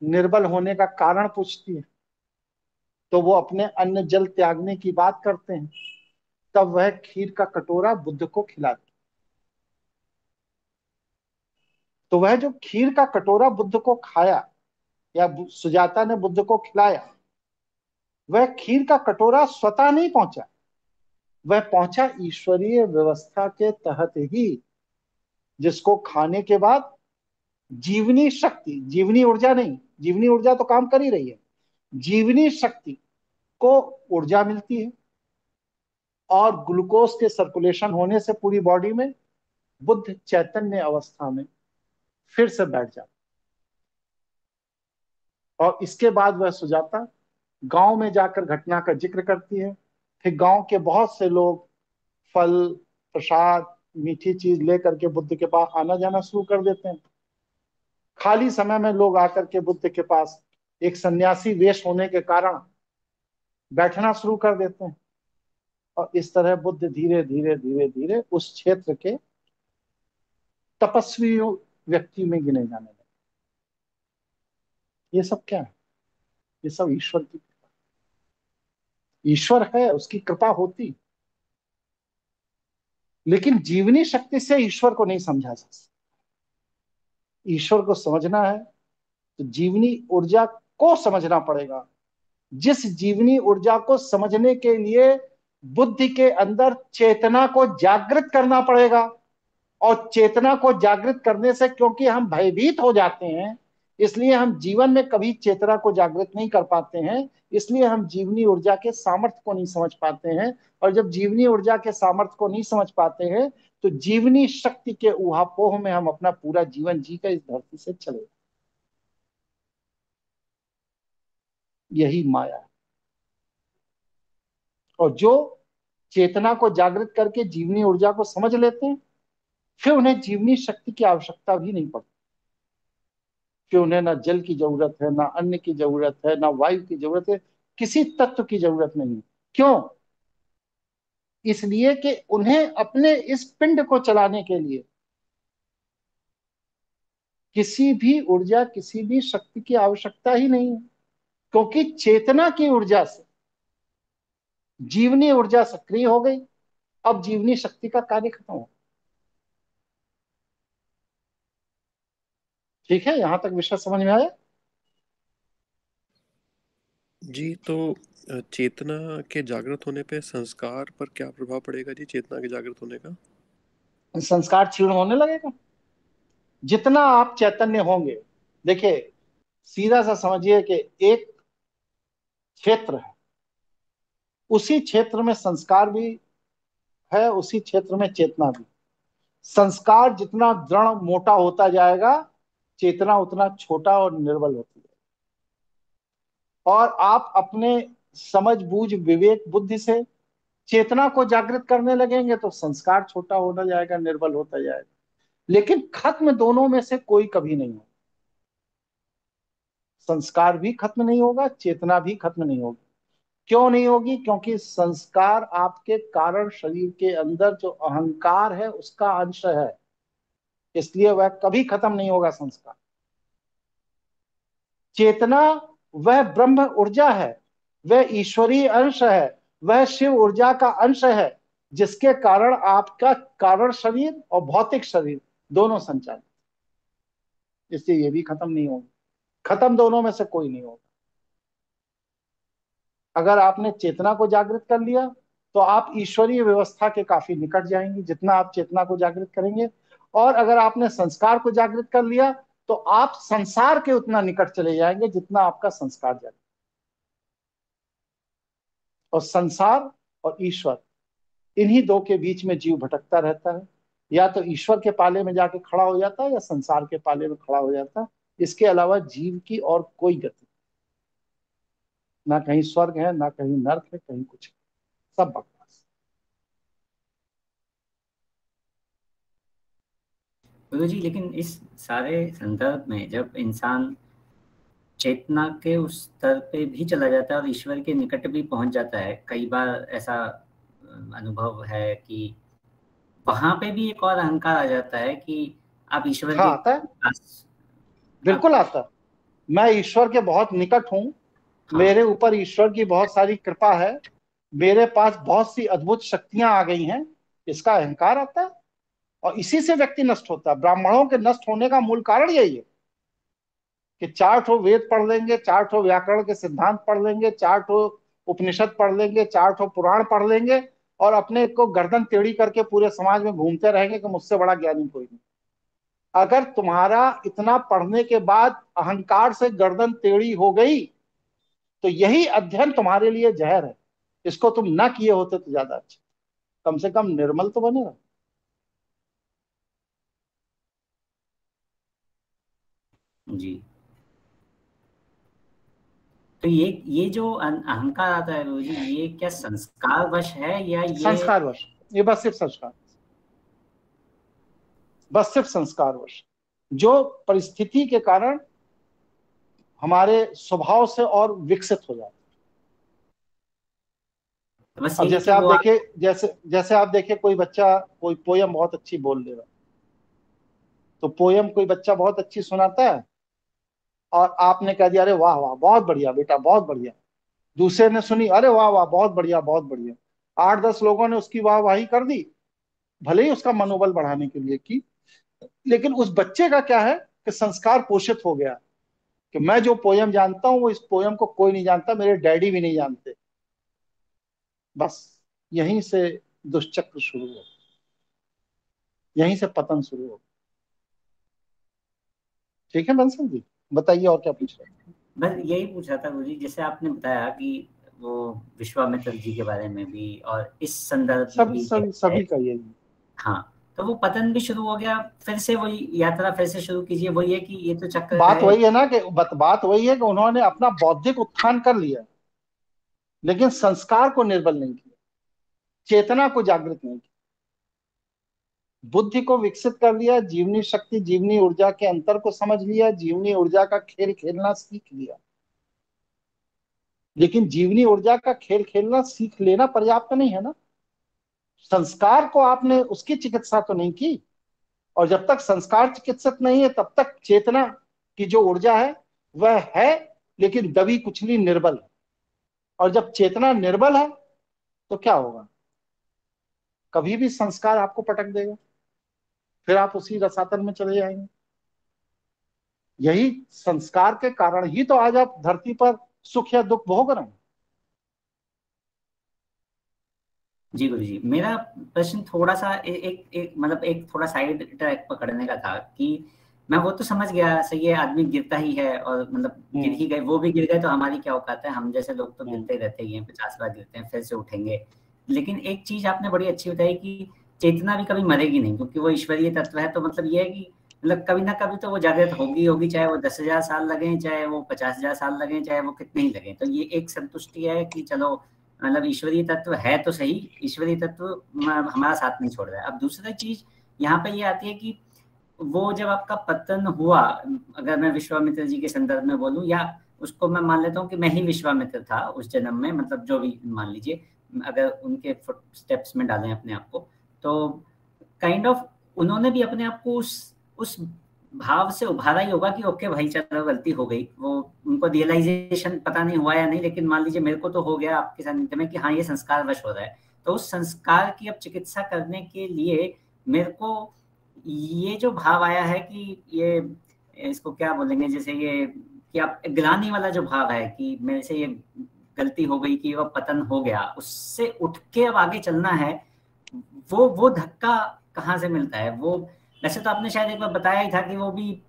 निर्बल होने का कारण पूछती है, तो वो अपने अन्न जल त्यागने की बात करते हैं। तब वह खीर का कटोरा बुद्ध को खिलाती। तो वह जो खीर का कटोरा बुद्ध को खाया, या सुजाता ने बुद्ध को खिलाया, वह खीर का कटोरा स्वतः नहीं पहुंचा, वह पहुंचा ईश्वरीय व्यवस्था के तहत ही, जिसको खाने के बाद जीवनी शक्ति, जीवनी ऊर्जा नहीं, जीवनी ऊर्जा तो काम कर ही रही है, जीवनी शक्ति को ऊर्जा मिलती है, और ग्लूकोज के सर्कुलेशन होने से पूरी बॉडी में बुद्ध चैतन्य अवस्था में फिर से बैठ जाता। और इसके बाद वह सुजाता गांव में जाकर घटना का जिक्र करती है। फिर गांव के बहुत से लोग फल, प्रसाद, मीठी चीज ले करके बुद्ध के पास आना जाना शुरू कर देते हैं। खाली समय में लोग आकर के बुद्ध के पास एक सन्यासी वेश होने के कारण बैठना शुरू कर देते हैं, और इस तरह बुद्ध धीरे धीरे धीरे धीरे उस क्षेत्र के तपस्वी व्यक्ति में गिने जाने लगे। ये सब क्या है? ये सब ईश्वर की कृपा। ईश्वर है, उसकी कृपा होती, लेकिन जीवनी शक्ति से ईश्वर को नहीं समझा जा सकता। ईश्वर को समझना है तो जीवनी ऊर्जा को समझना पड़ेगा। जिस जीवनी ऊर्जा को समझने के लिए बुद्धि के अंदर चेतना को जागृत करना पड़ेगा, और चेतना को जागृत करने से, क्योंकि हम भयभीत हो जाते हैं, इसलिए हम जीवन में कभी चेतना को जागृत नहीं कर पाते हैं, इसलिए हम जीवनी ऊर्जा के सामर्थ्य को नहीं समझ पाते हैं। और जब जीवनी ऊर्जा के सामर्थ्य को नहीं समझ पाते हैं तो जीवनी शक्ति के ऊहापोह में हम अपना पूरा जीवन जीकर इस धरती से चले। यही माया है। और जो चेतना को जागृत करके जीवनी ऊर्जा को समझ लेते हैं, फिर उन्हें जीवनी शक्ति की आवश्यकता भी नहीं पड़ती। फिर उन्हें ना जल की जरूरत है, ना अन्न की जरूरत है, ना वायु की जरूरत है, किसी तत्व की जरूरत नहीं है। क्यों? इसलिए कि उन्हें अपने इस पिंड को चलाने के लिए किसी भी ऊर्जा, किसी भी शक्ति की आवश्यकता ही नहीं है, क्योंकि चेतना की ऊर्जा से जीवनी ऊर्जा सक्रिय हो गई। अब जीवनी शक्ति का कार्य खत्म हो। ठीक है, यहां तक विषय समझ में आया? जी, तो चेतना के जागृत होने पे संस्कार पर क्या प्रभाव पड़ेगा जी, चेतना के जागृत होने का? संस्कार क्षीण होने लगेगा। जितना आप चैतन्य होंगे, देखिए सीधा सा समझिए कि एक क्षेत्र है, उसी क्षेत्र में संस्कार भी है, उसी क्षेत्र में चेतना भी। संस्कार जितना दृढ़ मोटा होता जाएगा, चेतना उतना छोटा और निर्बल होती है। और आप अपने समझ बूझ विवेक बुद्धि से चेतना को जागृत करने लगेंगे तो संस्कार छोटा होता जाएगा, निर्बल होता जाएगा। लेकिन खत्म दोनों में से कोई कभी नहीं होगा। संस्कार भी खत्म नहीं होगा, चेतना भी खत्म नहीं होगी। क्यों नहीं होगी? क्योंकि संस्कार आपके कारण शरीर के अंदर जो अहंकार है उसका अंश है, इसलिए वह कभी खत्म नहीं होगा संस्कार। चेतना वह ब्रह्म ऊर्जा है, वह ईश्वरीय अंश है, वह शिव ऊर्जा का अंश है, जिसके कारण आपका कारण शरीर और भौतिक शरीर दोनों संचालित, इसलिए ये भी खत्म नहीं होगा। खत्म दोनों में से कोई नहीं होगा। अगर आपने चेतना को जागृत कर लिया तो आप ईश्वरीय व्यवस्था के काफी निकट जाएंगे, जितना आप चेतना को जागृत करेंगे। और अगर आपने संस्कार को जागृत कर लिया तो आप संसार के उतना निकट चले जाएंगे जितना आपका संस्कार जागृत। और संसार और ईश्वर, इन्हीं दो के बीच में जीव भटकता रहता है। या तो ईश्वर के पाले में जाके खड़ा हो जाता है या संसार के पाले में खड़ा हो जाता है। इसके अलावा जीव की और कोई गति, ना कहीं स्वर्ग है, ना कहीं नर्क है, कहीं कुछ है, सब बकवास। गुरु जी, लेकिन इस सारे संदर्भ में जब इंसान चेतना के उस स्तर पे भी चला जाता है और ईश्वर के निकट भी पहुंच जाता है, कई बार ऐसा अनुभव है कि वहां पे भी एक और अहंकार आ जाता है कि आप ईश्वर के आता है, बिल्कुल आता है। मैं ईश्वर के बहुत निकट हूँ, मेरे ऊपर ईश्वर की बहुत सारी कृपा है, मेरे पास बहुत सी अद्भुत शक्तियां आ गई हैं, इसका अहंकार आता है। और इसी से व्यक्ति नष्ट होता है। ब्राह्मणों के नष्ट होने का मूल कारण यही है कि 4 ठो वेद पढ़ लेंगे, 4 ठो व्याकरण के सिद्धांत पढ़ लेंगे, 4 ठो उपनिषद पढ़ लेंगे, 4 ठो पुराण पढ़ लेंगे, और अपने को गर्दन टेढ़ी करके पूरे समाज में घूमते रहेंगे कि मुझसे बड़ा ज्ञानी कोई नहीं। अगर तुम्हारा इतना पढ़ने के बाद अहंकार से गर्दन टेढ़ी हो गई तो यही अध्ययन तुम्हारे लिए जहर है। इसको तुम ना किए होते तो ज्यादा अच्छा, कम से कम निर्मल तो बनेगा। जी, तो ये जो अहंकार आता है गुरु जी, ये क्या संस्कार वश है या ये संस्कार वश? ये बस सिर्फ संस्कार। बस सिर्फ संस्कारवश, जो परिस्थिति के कारण हमारे स्वभाव से और विकसित हो जाते। बस अब यही जैसे कि आप वो देखिए, जैसे आप देखिए, कोई बच्चा कोई पोयम बहुत अच्छी बोल ले रहा, तो पोयम कोई बच्चा बहुत अच्छी सुनाता है और आपने कह दिया अरे वाह वाह बहुत बढ़िया बेटा बहुत बढ़िया, दूसरे ने सुनी अरे वाह वाह बहुत बढ़िया बहुत बढ़िया, 8-10 लोगों ने उसकी वाहवाही कर दी, भले ही उसका मनोबल बढ़ाने के लिए की, लेकिन उस बच्चे का क्या है कि संस्कार पोषित हो गया कि मैं जो पोयम जानता हूं वो इस पोयम को कोई नहीं जानता, मेरे डैडी भी नहीं जानते। बस यहीं से दुष्चक्र शुरू हो, यहीं से पतन शुरू हो। ठीक है बंसल जी, बताइए और क्या पूछ रहे हैं। बस यही पूछा था गुरुजी, जैसे आपने बताया कि वो विश्वामित्र जी के बारे में भी और इस संदर्भ में भी सभी का यही। हाँ, तो वो पतन भी शुरू हो गया, फिर से वही यात्रा फिर से शुरू कीजिए। वही है कि ये तो चक्कर बात वही है ना कि बात वही है कि उन्होंने अपना बौद्धिक उत्थान कर लिया, लेकिन संस्कार को निर्बल नहीं किया, चेतना को जागृत नहीं किया, बुद्धि को विकसित कर लिया, जीवनी शक्ति जीवनी ऊर्जा के अंतर को समझ लिया, जीवनी ऊर्जा का खेल खेलना सीख लिया। लेकिन जीवनी ऊर्जा का खेल खेलना सीख लेना पर्याप्त नहीं है ना, संस्कार को आपने उसकी चिकित्सा तो नहीं की, और जब तक संस्कार चिकित्सित नहीं है तब तक चेतना की जो ऊर्जा है वह है, लेकिन दबी कुचली निर्बल है। और जब चेतना निर्बल है तो क्या होगा, कभी भी संस्कार आपको पटक देगा, फिर आप उसी रसातल में चले जाएंगे। यही संस्कार के कारण ही तो आज आप धरती पर सुख या दुख भोग रहे हैं। जी गुरुजी, मेरा प्रश्न थोड़ा सा एक मतलब एक थोड़ा साइड ट्रैक पकड़ने का था कि मैं वो तो समझ गया, सही है, आदमी गिरता ही है और मतलब गिर ही गए, वो भी गिर गए तो हमारी क्या औकात है, हम जैसे लोग तो गिरते ही रहते ही हैं, 50 बार गिरते हैं फिर से उठेंगे। लेकिन एक चीज आपने बड़ी अच्छी बताई कि चेतना भी कभी मरेगी नहीं, क्योंकि वो ईश्वरीय तत्व है। तो मतलब ये है कि मतलब कभी ना कभी तो वो जागृत होगी होगी, चाहे वो 10,000 साल लगे, चाहे वो 50,000 साल लगे, चाहे वो कितने ही लगे। तो ये एक संतुष्टि है कि चलो मतलब ईश्वरीय तत्व है तो सही, ईश्वरीय तत्व हमारा साथ नहीं छोड़ रहा है। अब दूसरी चीज यहाँ पे ये आती है कि वो जब आपका पतन हुआ, अगर मैं विश्वामित्र जी के संदर्भ में बोलूं, या उसको मैं मान लेता हूँ कि मैं ही विश्वामित्र था उस जन्म में, मतलब जो भी मान लीजिए, अगर उनके फुट स्टेप्स में डालें अपने आप को, तो काइंड ऑफ उन्होंने भी अपने आप को उस भाव से उभारा ही होगा कि ओके भाई चलो गलती हो गई। वो उनको रियलाइजेशन पता नहीं हुआ या नहीं, लेकिन मान लीजिए मेरे को तो हो गया आपके सानिध्य में कि हाँ ये संस्कार वश हो रहा है। तो उस संस्कार की अब चिकित्सा करने के लिए मेरे को ये जो भाव आया है कि ये इसको क्या बोलेंगे, जैसे ये कि आप ग्लानि वाला जो भाव है कि मेरे से ये गलती हो गई कि वो पतन हो गया, उससे उठ के अब आगे चलना है, वो धक्का कहाँ से मिलता है? वो वैसे तो आपने शायद एक बार बताया ही था कि वो भी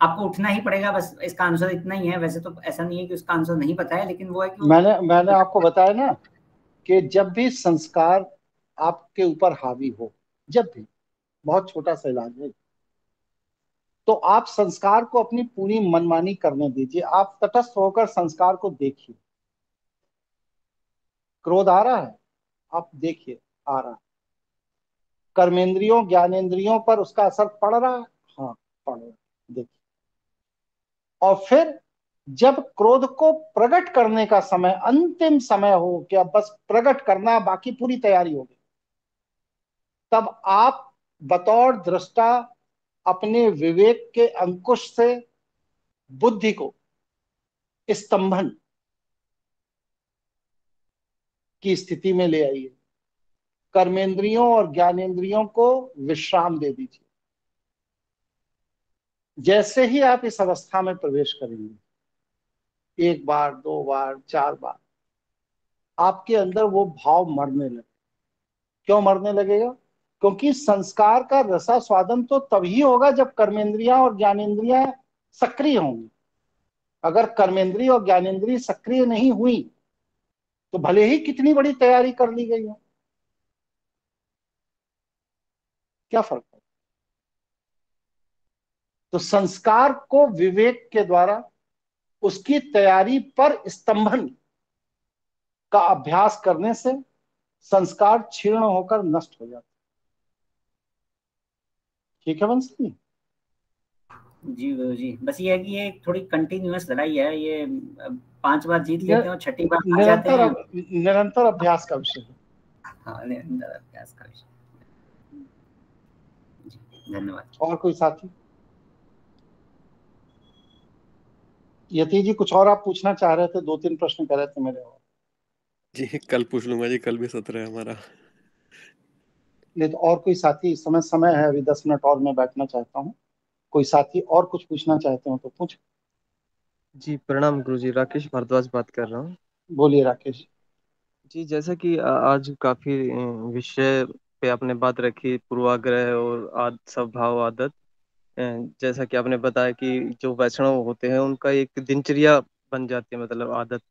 आपको उठना ही पड़ेगा, बस इसका आंसर इतना ही है। वैसे तो ऐसा नहीं है कि उसका आंसर नहीं पता है, लेकिन वो है कि मैंने आपको बताया ना कि जब भी संस्कार आपके ऊपर हावी हो, जब भी, बहुत छोटा सा इलाज है, तो आप संस्कार को अपनी पूरी मनमानी करने दीजिए, आप तटस्थ होकर संस्कार को देखिए। क्रोध आ रहा है, आप देखिए आ रहा है, कर्मेंद्रियों ज्ञानेंद्रियों पर उसका असर पड़ रहा है, हाँ पड़ रहा है, देखिए। और फिर जब क्रोध को प्रकट करने का समय, अंतिम समय हो कि अब बस प्रकट करना, बाकी पूरी तैयारी हो गई, तब आप बतौर दृष्टा अपने विवेक के अंकुश से बुद्धि को स्तंभन की स्थिति में ले आइए, कर्मेंद्रियों और ज्ञानेंद्रियों को विश्राम दे दीजिए। जैसे ही आप इस अवस्था में प्रवेश करेंगे, 1 बार 2 बार 4 बार, आपके अंदर वो भाव मरने लगे। क्यों मरने लगेगा? क्योंकि संस्कार का रसा स्वादन तो तभी होगा जब कर्मेंद्रियां और ज्ञानेंद्रियां सक्रिय होंगी। अगर कर्मेंद्रिय और ज्ञानेंद्रिय सक्रिय नहीं हुई तो भले ही कितनी बड़ी तैयारी कर ली गई हो, क्या फर्क है? तो संस्कार को विवेक के द्वारा उसकी तैयारी पर स्तंभन का अभ्यास करने से संस्कार क्षीर्ण होकर नष्ट हो जाता है। ठीक है बंसी जी? जी गुरु जी, बस ये है कि ये थोड़ी कंटिन्यूअस लड़ाई है, ये 5 बार जीत लेते हैं, छठी बार हार जाते हैं। निरंतर अभ्यास का विषय है। हाँ, निरंतर अभ्यास का विषय। धन्यवाद। और कोई साथी? यति जी कुछ और आप पूछना चाह रहे थे? 2-3 प्रश्न कर रहे थे मेरे। और जी कल पूछ लूंगा जी, कल भी सत्र है हमारा। नहीं तो और कोई साथी? इस समय है, अभी 10 मिनट और मैं बैठना चाहता हूँ। कोई साथी और कुछ पूछना चाहते हो तो पूछ। जी प्रणाम गुरुजी, राकेश भारद्वाज बात कर रहा हूँ। बोलिए राकेश जी जैसा कि आज काफी विषय पे आपने बात रखी, पूर्वाग्रह और स्वभाव आदत। जैसा कि आपने बताया कि जो वैष्णव होते हैं उनका एक दिनचर्या बन जाती है, मतलब आदत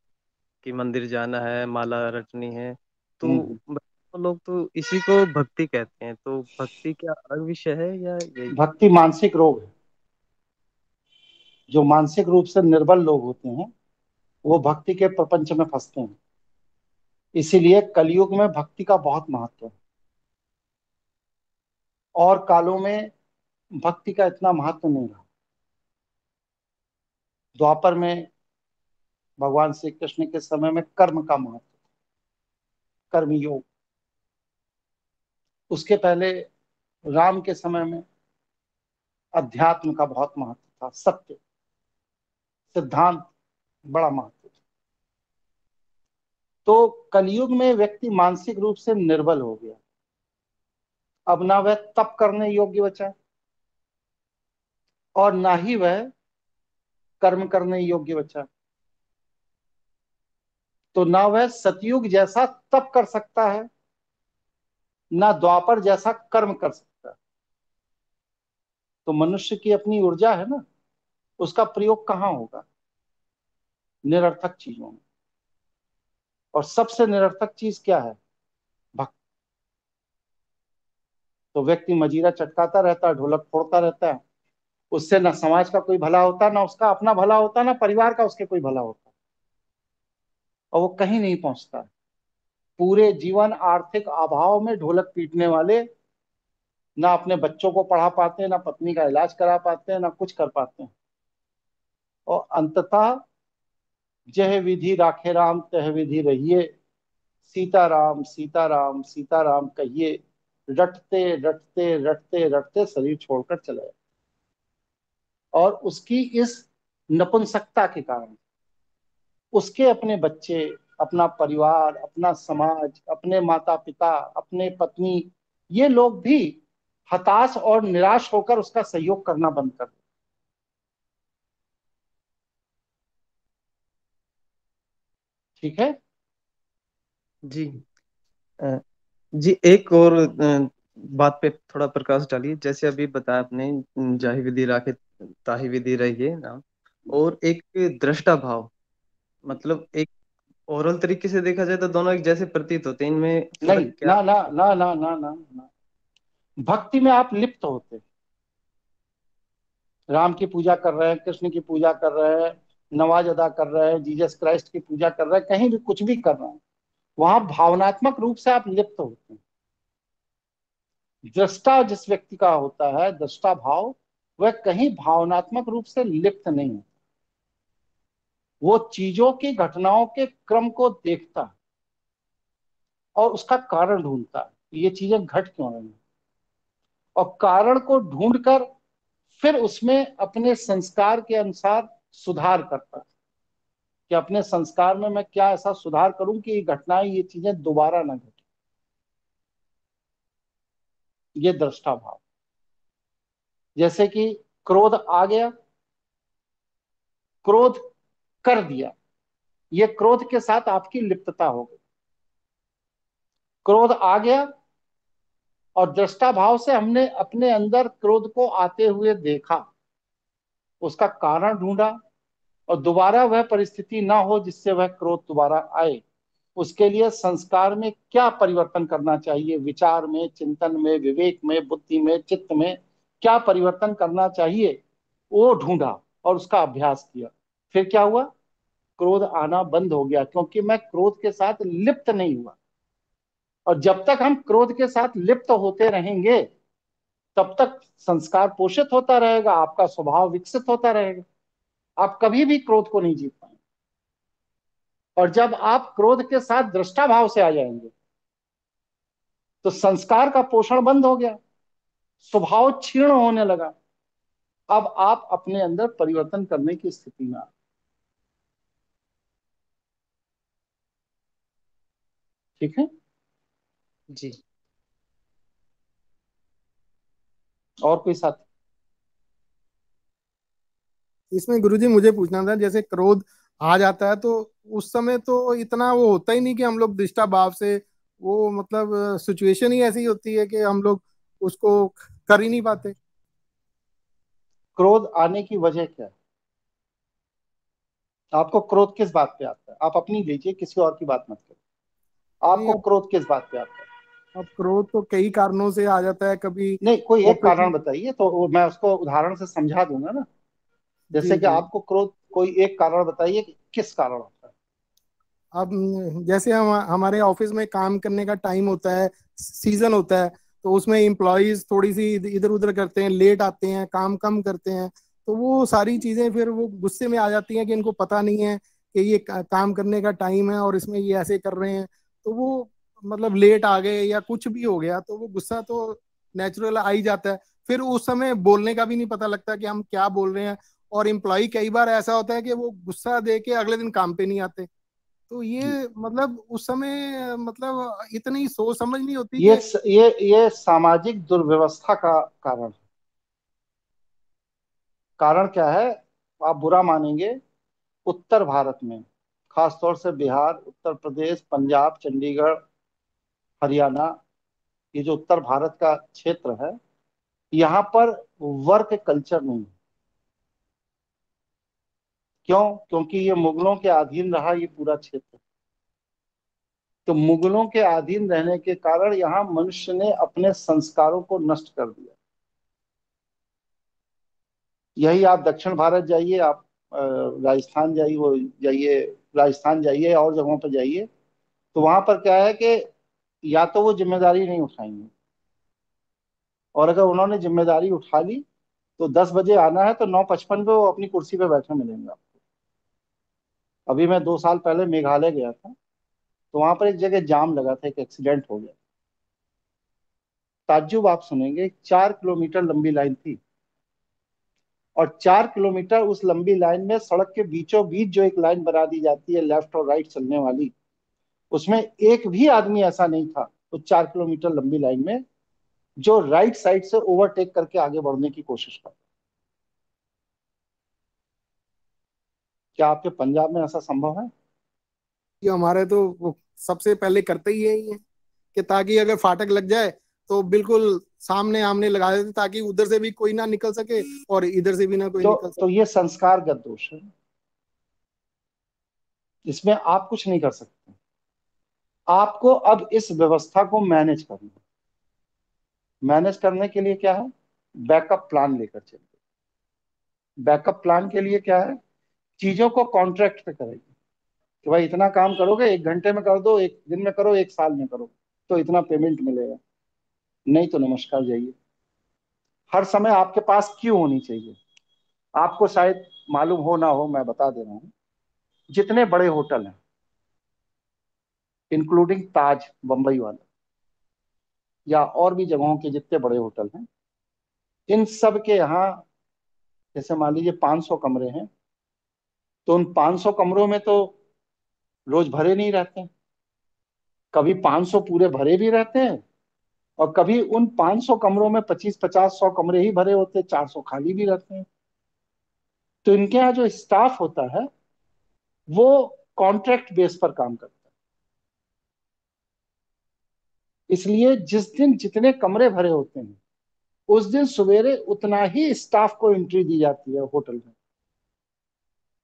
कि मंदिर जाना है, माला रटनी है। तो वैष्णव लोग तो इसी को भक्ति कहते हैं। तो भक्ति क्या अलग विषय है या यही? भक्ति मानसिक रोग है। जो मानसिक रूप से निर्बल लोग होते हैं वो भक्ति के प्रपंच में फंसते हैं। इसीलिए कलयुग में भक्ति का बहुत महत्व है। और कालों में भक्ति का इतना महत्व नहीं रहा। द्वापर में भगवान श्री कृष्ण के समय में कर्म का महत्व, कर्म योग। उसके पहले राम के समय में अध्यात्म का बहुत महत्व था, सत्य सिद्धांत बड़ा महत्व था। तो कलयुग में व्यक्ति मानसिक रूप से निर्बल हो गया। अब ना वह तप करने योग्य बचा और ना ही वह कर्म करने योग्य बचा। तो ना वह सतयुग जैसा तप कर सकता है, ना द्वापर जैसा कर्म कर सकता है। तो मनुष्य की अपनी ऊर्जा है ना, उसका प्रयोग कहाँ होगा? निरर्थक चीजों में। और सबसे निरर्थक चीज क्या है? भक्ति। तो व्यक्ति मजीरा चटकाता रहता है, ढोलक फोड़ता रहता है, उससे ना समाज का कोई भला होता, ना उसका अपना भला होता, ना परिवार का उसके कोई भला होता, और वो कहीं नहीं पहुंचता। पूरे जीवन आर्थिक अभाव में ढोलक पीटने वाले ना अपने बच्चों को पढ़ा पाते हैं, ना पत्नी का इलाज करा पाते हैं, ना कुछ कर पाते हैं। और अंततः जह विधि राखे राम तह विधि रहिए, सीताराम सीताराम सीताराम कहिए, रटते रटते रटते रटते शरीर छोड़कर चला जाए। और उसकी इस नपुंसकता के कारण उसके अपने बच्चे, अपना परिवार, अपना समाज, अपने माता पिता, अपने पत्नी, ये लोग भी हताश और निराश होकर उसका सहयोग करना बंद कर देते। ठीक है जी जी एक और बात पे थोड़ा प्रकाश डालिए। जैसे अभी बताया आपने, जाहि विधि राखे ताहि विधि रहिए ना, और एक दृष्टा भाव, मतलब एक ओरल तरीके से देखा जाए तो दोनों एक जैसे प्रतीत होते हैं, इनमें नहीं? फर्क क्या? ना ना ना ना ना ना ना। भक्ति में आप लिप्त होते। राम की पूजा कर रहे हैं, कृष्ण की पूजा कर रहे हैं, नमाज अदा कर रहे हैं, जीसस क्राइस्ट की पूजा कर रहे हैं, कहीं भी कुछ भी कर रहे हैं, वहां भावनात्मक रूप से आप लिप्त होते हैं। दृष्टा जिस व्यक्ति का होता है, दृष्टा भाव, वह कहीं भावनात्मक रूप से लिप्त नहीं है। वो चीजों की, घटनाओं के क्रम को देखता है और उसका कारण ढूंढता है, ये चीजें घट क्यों रही हैं, और कारण को ढूंढकर फिर उसमें अपने संस्कार के अनुसार सुधार करता है कि अपने संस्कार में मैं क्या ऐसा सुधार करूं कि ये घटनाएं, ये चीजें दोबारा ना घटे। ये दृष्टा भाव। जैसे कि क्रोध आ गया, क्रोध कर दिया, ये क्रोध के साथ आपकी लिप्तता हो गई। क्रोध आ गया और दृष्टा भाव से हमने अपने अंदर क्रोध को आते हुए देखा, उसका कारण ढूंढा, और दोबारा वह परिस्थिति ना हो जिससे वह क्रोध दोबारा आए। उसके लिए संस्कार में क्या परिवर्तन करना चाहिए, विचार में, चिंतन में, विवेक में, बुद्धि में, चित्त में क्या परिवर्तन करना चाहिए, वो ढूंढा और उसका अभ्यास किया। फिर क्या हुआ? क्रोध आना बंद हो गया, क्योंकि मैं क्रोध के साथ लिप्त नहीं हुआ। और जब तक हम क्रोध के साथ लिप्त होते रहेंगे तब तक संस्कार पोषित होता रहेगा, आपका स्वभाव विकसित होता रहेगा, आप कभी भी क्रोध को नहीं जीत पाएंगे। और जब आप क्रोध के साथ दृष्टा भाव से आ जाएंगे तो संस्कार का पोषण बंद हो गया, स्वभाव क्षीण होने लगा। अब आप अपने अंदर परिवर्तन करने की स्थिति में आ। ठीक है जी। और कोई साथी? इसमें गुरुजी मुझे पूछना था, जैसे क्रोध आ जाता है तो उस समय तो इतना वो होता ही नहीं कि हम लोग दृष्टा भाव से, वो मतलब सिचुएशन ही ऐसी होती है कि हम लोग उसको कर ही नहीं पाते। क्रोध आने की वजह क्या है? आपको क्रोध किस बात पे आता है? आप अपनी लीजिए, किसी और की बात मत करो। नहीं, आपको क्रोध किस बात पे आता है? अब क्रोध तो कई कारणों से आ जाता है, कभी नहीं, कोई एक ऑफिस कारण में। बताइए तो मैं उसको उदाहरण से समझा दूंगा ना। जैसे जी कि जी। आपको क्रोध, कोई एक कारण बताइए कि किस कारण होता है। अब जैसे हमारे ऑफिस में काम करने का टाइम होता है, सीजन होता है, तो उसमें एम्प्लॉयज थोड़ी सी इधर उधर करते हैं, लेट आते हैं, काम कम करते हैं, तो वो सारी चीजें फिर वो गुस्से में आ जाती हैं कि इनको पता नहीं है कि ये काम करने का टाइम है और इसमें ये ऐसे कर रहे हैं, तो वो मतलब लेट आ गए या कुछ भी हो गया तो वो गुस्सा तो नेचुरल आ ही जाता है। फिर उस समय बोलने का भी नहीं पता लगता कि हम क्या बोल रहे हैं, और एम्प्लॉय कई बार ऐसा होता है कि वो गुस्सा दे के अगले दिन काम पे नहीं आते। तो जी, ये मतलब उस समय मतलब इतनी सोच समझ नहीं होती ये कि। ये सामाजिक दुर्व्यवस्था का कारण है। कारण क्या है? आप बुरा मानेंगे, उत्तर भारत में, खासतौर से बिहार, उत्तर प्रदेश, पंजाब, चंडीगढ़, हरियाणा, ये जो उत्तर भारत का क्षेत्र है, यहाँ पर वर्क कल्चर नहीं है। क्यों? क्योंकि ये मुगलों के अधीन रहा ये पूरा क्षेत्र। तो मुगलों के अधीन रहने के कारण यहाँ मनुष्य ने अपने संस्कारों को नष्ट कर दिया। यही आप दक्षिण भारत जाइए, आप राजस्थान जाइए, वो जाइए, राजस्थान जाइए और जगहों पर जाइए, तो वहां पर क्या है कि या तो वो जिम्मेदारी नहीं उठाएंगे, और अगर उन्होंने जिम्मेदारी उठा ली तो 10 बजे आना है तो 9:55 पे वो अपनी कुर्सी पे बैठे मिलेंगे आपको। अभी मैं 2 साल पहले मेघालय गया था, तो वहां पर एक जगह जाम लगा था, एक एक्सीडेंट हो गया। ताज्जुब आप सुनेंगे, 4 किलोमीटर लंबी लाइन थी, और 4 किलोमीटर उस लंबी लाइन में सड़क के बीचों बीच जो एक लाइन बना दी जाती है लेफ्ट और राइट चलने वाली, उसमें एक भी आदमी ऐसा नहीं था तो 4 किलोमीटर लंबी लाइन में जो राइट साइड से ओवरटेक करके आगे बढ़ने की कोशिश कर। क्या आपके पंजाब में ऐसा संभव है? कि हमारे तो वो सबसे पहले करते ही यही है कि ताकि अगर फाटक लग जाए तो बिल्कुल सामने आमने लगा देते, ताकि उधर से भी कोई ना निकल सके और इधर से भी ना कोई तो निकल तो सके। ये संस्कारगत दोष है, इसमें आप कुछ नहीं कर सकते। आपको अब इस व्यवस्था को मैनेज करना है। मैनेज करने के लिए क्या है? बैकअप प्लान लेकर चलिए। बैकअप प्लान के लिए क्या है? चीजों को कॉन्ट्रैक्ट पे करेंगे कि भाई इतना काम करोगे, 1 घंटे में कर दो, 1 दिन में करो, 1 साल में करो, तो इतना पेमेंट मिलेगा, नहीं तो नमस्कार जाइए। हर समय आपके पास क्यों होनी चाहिए? आपको शायद मालूम हो ना हो, मैं बता दे रहा हूँ। जितने बड़े होटल हैं, इंक्लूडिंग ताज बंबई वाला, या और भी जगहों के जितने बड़े होटल हैं, इन सब के यहाँ जैसे मान लीजिए 500 कमरे हैं, तो उन 500 कमरों में तो रोज भरे नहीं रहते हैं। कभी 500 पूरे भरे भी रहते हैं, और कभी उन 500 कमरों में 25-50-100 कमरे ही भरे होते हैं, 400 खाली भी रहते हैं। तो इनके यहाँ जो स्टाफ होता है वो कॉन्ट्रैक्ट बेस पर काम करता है। इसलिए जिस दिन जितने कमरे भरे होते हैं उस दिन सवेरे उतना ही स्टाफ को एंट्री दी जाती है होटल में,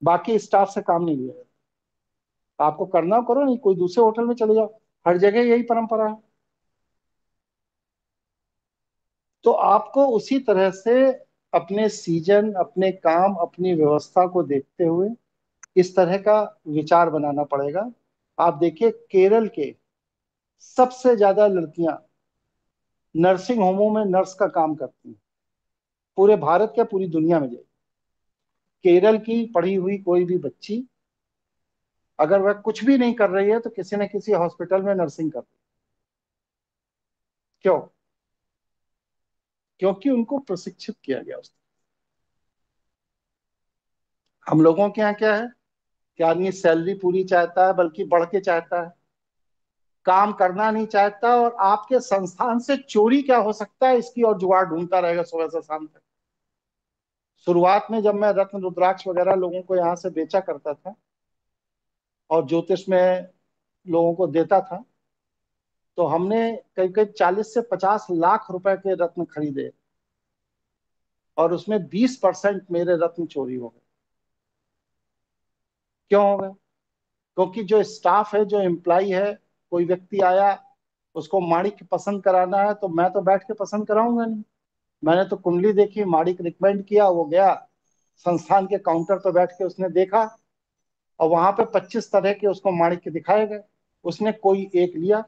बाकी स्टाफ से काम नहीं लिया जाता। आपको करना हो करो, नहीं कोई दूसरे होटल में चले जाओ, हर जगह यही परंपरा है। तो आपको उसी तरह से अपने सीजन, अपने काम, अपनी व्यवस्था को देखते हुए इस तरह का विचार बनाना पड़ेगा। आप देखिए केरल के सबसे ज्यादा लड़कियां नर्सिंग होमों में नर्स का काम करती हैं, पूरे भारत के पूरी दुनिया में जाएगी। केरल की पढ़ी हुई कोई भी बच्ची अगर वह कुछ भी नहीं कर रही है तो किसी न किसी हॉस्पिटल में नर्सिंग कर रही है। क्यों? क्योंकि उनको प्रशिक्षित किया गया उसको। हम लोगों के यहाँ क्या है कि आदमी सैलरी पूरी चाहता है, बल्कि बढ़ के चाहता है, काम करना नहीं चाहता, और आपके संस्थान से चोरी क्या हो सकता है इसकी और जुगाड़ ढूंढता रहेगा सुबह से शाम तक। शुरुआत में जब मैं रत्न रुद्राक्ष वगैरह लोगों को यहाँ से बेचा करता था और ज्योतिष में लोगों को देता था, तो हमने करीब करीब 40 से 50 लाख रुपए के रत्न खरीदे और उसमें 20% मेरे रत्न चोरी हो गए। क्यों हो गए? क्योंकि जो स्टाफ है, जो एम्प्लॉय है, कोई व्यक्ति आया, उसको माणिक पसंद कराना है तो मैं तो बैठ के पसंद कराऊंगा नहीं। मैंने तो कुंडली देखी, माणिक रिकमेंड किया, वो गया संस्थान के काउंटर पर बैठ के उसने देखा और वहां पे 25 तरह के उसको माणिक दिखाए गए। उसने कोई एक लिया,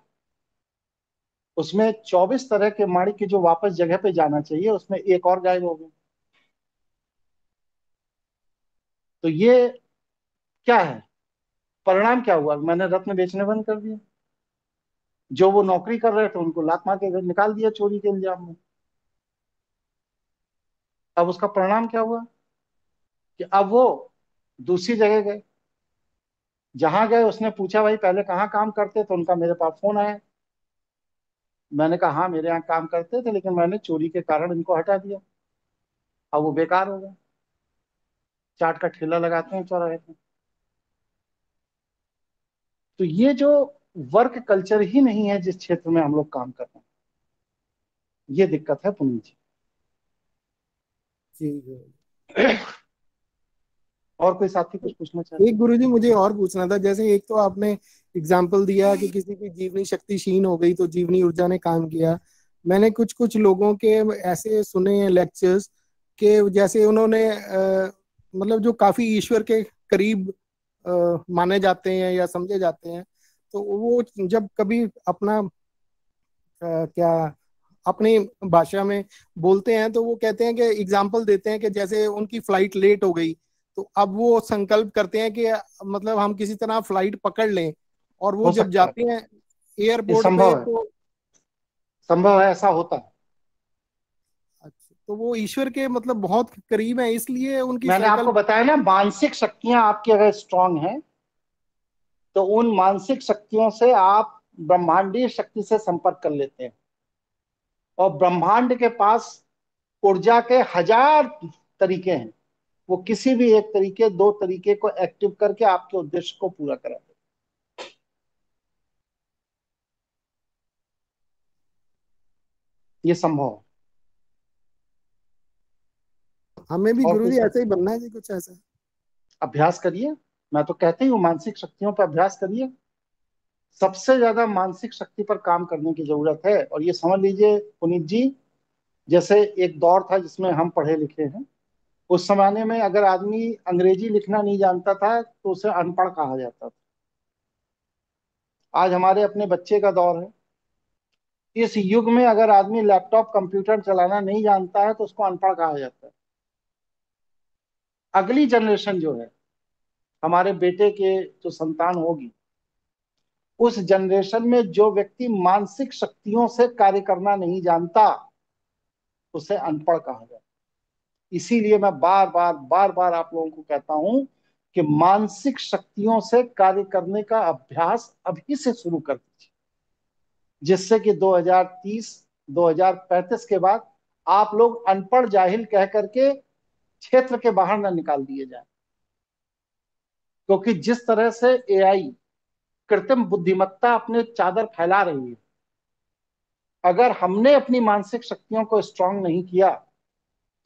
उसमें 24 तरह के माणिक की जो वापस जगह पे जाना चाहिए उसमें एक और गायब हो गया। तो ये क्या है? परिणाम क्या हुआ? मैंने रत्न बेचने बंद कर दिए। जो वो नौकरी कर रहे थे उनको लात मार के निकाल दिया चोरी के इल्जाम में। अब उसका परिणाम क्या हुआ कि अब वो दूसरी जगह गए। जहां गए उसने पूछा भाई पहले कहाँ काम करते, तो उनका मेरे पास फोन आया। मैंने कहा हाँ मेरे यहाँ काम करते थे, लेकिन मैंने चोरी के कारण इनको हटा दिया, अब वो बेकार हो गए, चाट का ठेला लगाते हैं चौराहे पे। तो ये जो वर्क कल्चर ही नहीं है जिस क्षेत्र में हम लोग काम कर रहे हैं, ये दिक्कत है पुनीत जी। जी और कोई साथी कुछ पूछना चाहते? एक गुरुजी मुझे और पूछना था, जैसे एक तो आपने एग्जाम्पल दिया कि किसी की जीवनी शक्ति क्षीण हो गई तो जीवनी ऊर्जा ने काम किया। मैंने कुछ कुछ लोगों के ऐसे सुने हैं लेक्चर्स के जैसे उन्होंने मतलब जो काफी ईश्वर के करीब माने जाते हैं या समझे जाते हैं, तो वो जब कभी अपना क्या अपनी भाषा में बोलते हैं तो वो कहते हैं कि एग्जाम्पल देते हैं कि जैसे उनकी फ्लाइट लेट हो गई तो अब वो संकल्प करते हैं कि मतलब हम किसी तरह फ्लाइट पकड़ लें, और वो हो जब सकता है, जाते हैं ये एयरपोर्ट पे संभव है, तो संभव है, ऐसा होता है। अच्छा, तो वो ईश्वर के मतलब बहुत करीब है इसलिए उनकी मैंने आपको संकल्प। बताया ना, मानसिक शक्तियां आपकी अगर स्ट्रांग हैं तो उन मानसिक शक्तियों से आप ब्रह्मांडीय शक्ति से संपर्क कर लेते हैं, और ब्रह्मांड के पास ऊर्जा के 1000 तरीके हैं। वो किसी भी एक तरीके, दो तरीके को एक्टिव करके आपके उद्देश्य को पूरा करा देते। ये संभव है। हमें भी और कोई गुरुजी सब ऐसे ही बनना है जी, कुछ ऐसा। अभ्यास करिए, मैं तो कहती हूँ मानसिक शक्तियों पर अभ्यास करिए। सबसे ज्यादा मानसिक शक्ति पर काम करने की जरूरत है। और ये समझ लीजिए पुनीत जी, जैसे एक दौर था जिसमें हम पढ़े लिखे हैं, उस जमाने में अगर आदमी अंग्रेजी लिखना नहीं जानता था तो उसे अनपढ़ कहा जाता था। आज हमारे अपने बच्चे का दौर है, इस युग में अगर आदमी लैपटॉप कंप्यूटर चलाना नहीं जानता है तो उसको अनपढ़ कहा जाता है। अगली जनरेशन जो है, हमारे बेटे के जो संतान होगी, उस जनरेशन में जो व्यक्ति मानसिक शक्तियों से कार्य करना नहीं जानता उसे अनपढ़ कहा जाता है। इसीलिए मैं बार बार आप लोगों को कहता हूं कि मानसिक शक्तियों से कार्य करने का अभ्यास अभी से शुरू कर दीजिए, जिससे कि 2030 2035 के बाद आप लोग अनपढ़ जाहिल कह करके क्षेत्र के बाहर न निकाल दिए जाए। क्योंकि जिस तरह से एआई कृत्रिम बुद्धिमत्ता अपने चादर फैला रही है, अगर हमने अपनी मानसिक शक्तियों को स्ट्रांग नहीं किया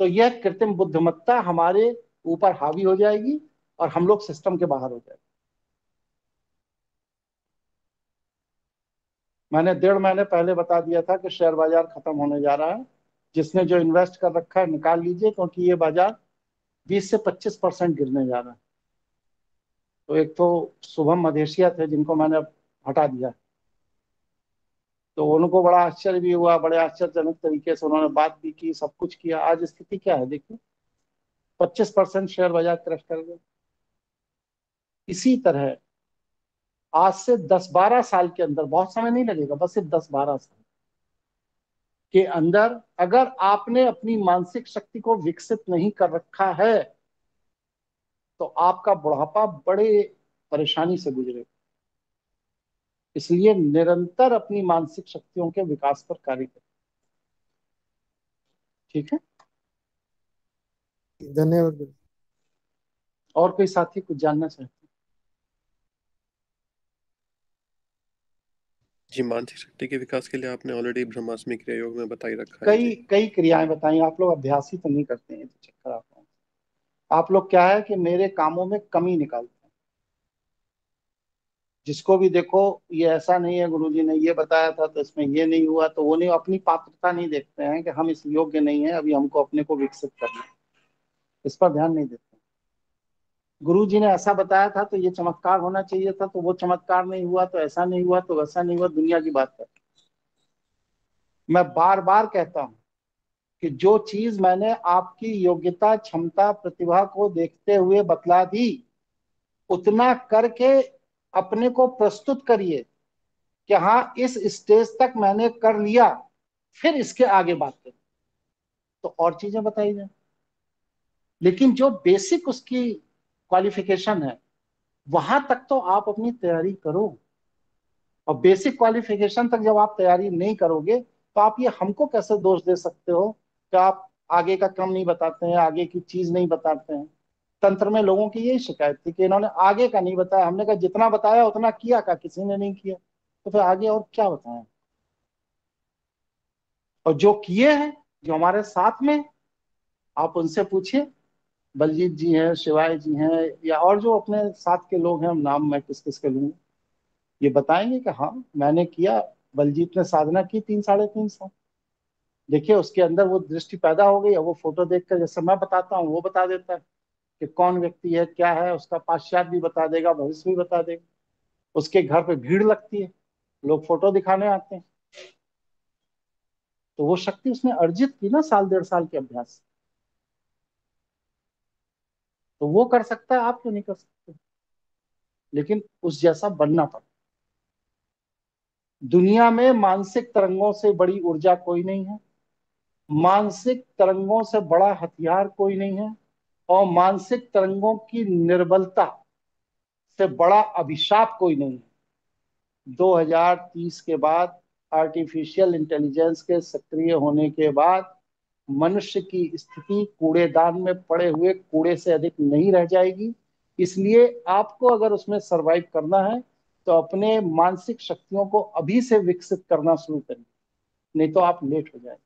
तो यह कृत्रिम बुद्धिमत्ता हमारे ऊपर हावी हो जाएगी और हम लोग सिस्टम के बाहर हो जाएंगे। मैंने 1.5 महीने पहले बता दिया था कि शेयर बाजार खत्म होने जा रहा है। जिसने जो इन्वेस्ट कर रखा है निकाल लीजिए, क्योंकि ये बाजार 20 से 25% गिरने जा रहा है। तो एक तो शुभम मधेशिया थे जिनको मैंने हटा दिया, तो उनको बड़ा आश्चर्य भी हुआ, बड़े आश्चर्यजनक तरीके से उन्होंने बात भी की, सब कुछ किया। आज स्थिति क्या है देखिए, 25% शेयर बाजार क्रैश कर गए। इसी तरह आज से 10-12 साल के अंदर, बहुत समय नहीं लगेगा, बस सिर्फ 10-12 साल के अंदर, अगर आपने अपनी मानसिक शक्ति को विकसित नहीं कर रखा है तो आपका बुढ़ापा बड़े परेशानी से गुजरेगा। इसलिए निरंतर अपनी मानसिक शक्तियों के विकास पर कार्य करें। ठीक है, धन्यवाद गुरु। और कोई साथी कुछ जानना चाहते हैं? जी, मानसिक शक्ति के विकास के लिए आपने ऑलरेडी ब्रह्मास्मि क्रिया योग में बता ही रखा है कई जी। कई क्रियाएं बताई, आप लोग अभ्यास ही तो नहीं करते हैं, तो चक्कर आता है। आप लोग क्या है कि मेरे कामों में कमी निकालते हैं। जिसको भी देखो, ये ऐसा नहीं है, गुरुजी ने ये बताया था तो इसमें ये नहीं हुआ, तो वो नहीं, अपनी पात्रता नहीं देखते हैं कि हम इस योग्य नहीं है, अभी हमको अपने को विकसित करना है, इस पर ध्यान नहीं देते। गुरुजी ने ऐसा बताया था तो ये चमत्कार होना चाहिए था, तो वो चमत्कार नहीं हुआ, तो ऐसा नहीं हुआ, तो वैसा नहीं हुआ, दुनिया की बात है। मैं बार बार कहता हूं कि जो चीज मैंने आपकी योग्यता, क्षमता, प्रतिभा को देखते हुए बतला दी, उतना करके अपने को प्रस्तुत करिए कि हाँ इस स्टेज तक मैंने कर लिया, फिर इसके आगे बात करें तो और चीजें बताई जाए। लेकिन जो बेसिक उसकी क्वालिफिकेशन है, वहां तक तो आप अपनी तैयारी करो। और बेसिक क्वालिफिकेशन तक जब आप तैयारी नहीं करोगे तो आप ये हमको कैसे दोष दे सकते हो कि आप आगे का क्रम नहीं बताते हैं, आगे की चीज नहीं बताते हैं। तंत्र में लोगों की यही शिकायत थी कि इन्होंने आगे का नहीं बताया। हमने कहा जितना बताया उतना किया, का किसी ने नहीं किया, तो फिर आगे और क्या बताएं। और जो किए हैं, जो हमारे साथ में, आप उनसे पूछिए, बलजीत जी हैं, शिवाय जी हैं, या और जो अपने साथ के लोग हैं, नाम मैं किस किस के लूंगा, ये बताएंगे कि हाँ मैंने किया। बलजीत ने साधना की 3-3.5 साल, देखिए उसके अंदर वो दृष्टि पैदा हो गई। और वो फोटो देखकर, जैसे मैं बताता हूँ वो बता देता है कि कौन व्यक्ति है, क्या है, उसका पाश्चात्य भी बता देगा, भविष्य भी बता देगा। उसके घर पे भीड़ लगती है, लोग फोटो दिखाने आते हैं। तो वो शक्ति उसने अर्जित की ना, 1-1.5 साल के अभ्यास से। तो वो कर सकता है, आप क्यों नहीं कर सकते? लेकिन उस जैसा बनना पड़ता। दुनिया में मानसिक तरंगों से बड़ी ऊर्जा कोई नहीं है, मानसिक तरंगों से बड़ा हथियार कोई नहीं है, और मानसिक तरंगों की निर्बलता से बड़ा अभिशाप कोई नहीं है। 2030 के बाद, आर्टिफिशियल इंटेलिजेंस के सक्रिय होने के बाद, मनुष्य की स्थिति कूड़ेदान में पड़े हुए कूड़े से अधिक नहीं रह जाएगी। इसलिए आपको अगर उसमें सरवाइव करना है तो अपने मानसिक शक्तियों को अभी से विकसित करना शुरू करें, नहीं तो आप लेट हो जाएंगे।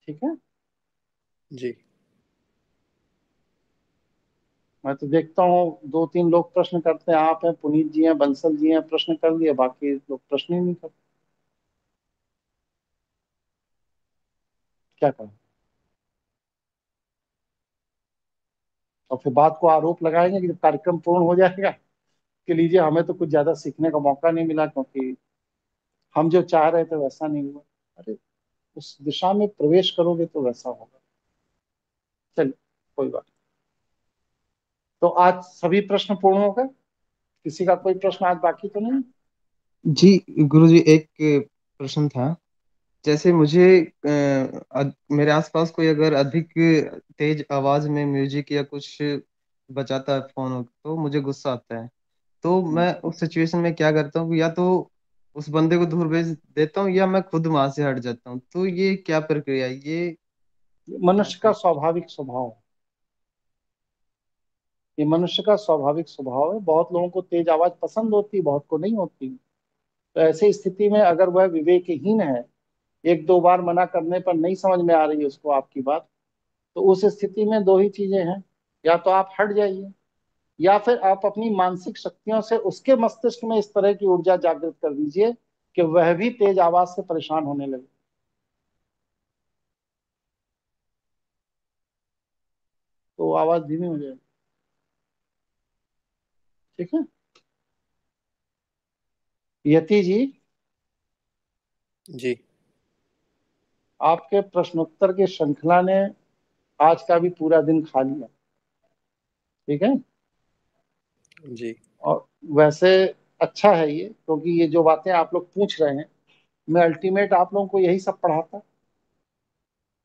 ठीक है, जी। मैं तो देखता हूँ 2-3 लोग प्रश्न करते हैं, आप हैं, पुनीत जी हैं, बंसल जी हैं, प्रश्न कर लिए, बाकी लोग प्रश्न ही नहीं करते। क्या करें? और फिर बात को आरोप लगाएंगे कि जब कार्यक्रम पूर्ण हो जाएगा कि लीजिए हमें तो कुछ ज्यादा सीखने का मौका नहीं मिला, क्योंकि हम जो चाह रहे थे वैसा नहीं हुआ। अरे उस दिशा में प्रवेश करोगे तो वैसा होगा। चलिए, कोई बात नहीं। तो आज सभी प्रश्न पूर्ण हो गए? किसी का कोई प्रश्न आज बाकी तो नहीं? जी गुरुजी, एक प्रश्न था। जैसे मुझे मेरे आसपास कोई अगर अधिक तेज आवाज में म्यूजिक या कुछ बजाता है फोन, तो मुझे गुस्सा आता है। तो मैं उस सिचुएशन में क्या करता हूँ, या तो उस बंदे को दूर भेज देता हूँ, या मैं खुद वहां से हट जाता हूँ। तो ये क्या प्रक्रिया है, ये क्या मनुष्य का सही? स्वाभाविक स्वभाव है। ये मनुष्य का स्वाभाविक स्वभाव है। बहुत लोगों को तेज आवाज पसंद होती है, बहुत को नहीं होती। तो ऐसी स्थिति में अगर वह विवेकहीन है, 1-2 बार मना करने पर नहीं समझ में आ रही है उसको आपकी बात, तो उस स्थिति में दो ही चीजें हैं, या तो आप हट जाइए, या फिर आप अपनी मानसिक शक्तियों से उसके मस्तिष्क में इस तरह की ऊर्जा जागृत कर दीजिए कि वह भी तेज आवाज से परेशान होने लगे, तो आवाज धीमी हो जाएगी। ठीक है। यति जी, जी आपके प्रश्नोत्तर की श्रृंखला ने आज का भी पूरा दिन खा लिया। ठीक है, जी और वैसे अच्छा है ये, क्योंकि ये जो बातें आप लोग पूछ रहे हैं, मैं अल्टीमेट आप लोगों को यही सब पढ़ाता।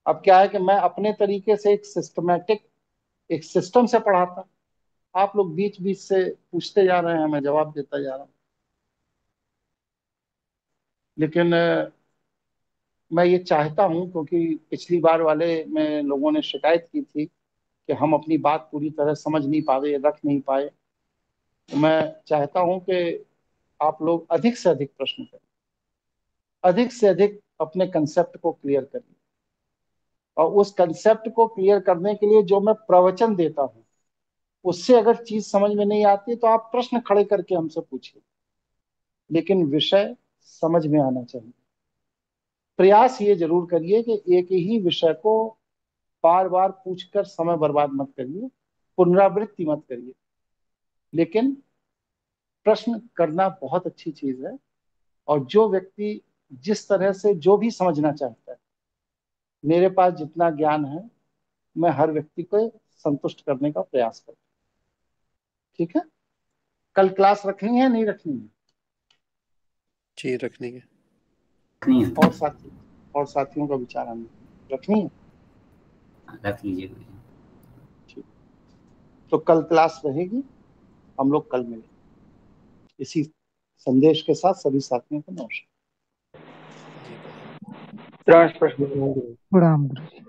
अब क्या है कि मैं अपने तरीके से एक सिस्टमेटिक, एक सिस्टम से पढ़ाता, आप लोग बीच बीच से पूछते जा रहे हैं, मैं जवाब देता जा रहा हूँ। लेकिन मैं ये चाहता हूं, क्योंकि पिछली बार वाले में लोगों ने शिकायत की थी कि हम अपनी बात पूरी तरह समझ नहीं पाए, रख नहीं पाए। तो मैं चाहता हूं कि आप लोग अधिक से अधिक प्रश्न करें, अधिक से अधिक अपने कंसेप्ट को क्लियर करिए, और उस कंसेप्ट को क्लियर करने के लिए जो मैं प्रवचन देता हूं, उससे अगर चीज समझ में नहीं आती तो आप प्रश्न खड़े करके हमसे पूछिए, लेकिन विषय समझ में आना चाहिए। प्रयास ये जरूर करिए कि एक ही विषय को बार बार पूछकर समय बर्बाद मत करिए, पुनरावृत्ति मत करिए। लेकिन प्रश्न करना बहुत अच्छी चीज है, और जो व्यक्ति जिस तरह से जो भी समझना चाहता है, मेरे पास जितना ज्ञान है, मैं हर व्यक्ति को संतुष्ट करने का प्रयास करता हूं। ठीक है, कल क्लास रखनी है नहीं रखनी है? जी रखनी है। नहीं है। और साथियों का विचार आने रखनी है? रख लीजिए गुरुजी। ठीक, तो कल क्लास रहेगी, हम लोग कल मिलेंगे। इसी संदेश के साथ सभी साथियों को नमस्कार। जी प्रणाम। प्रणाम गुरु जी।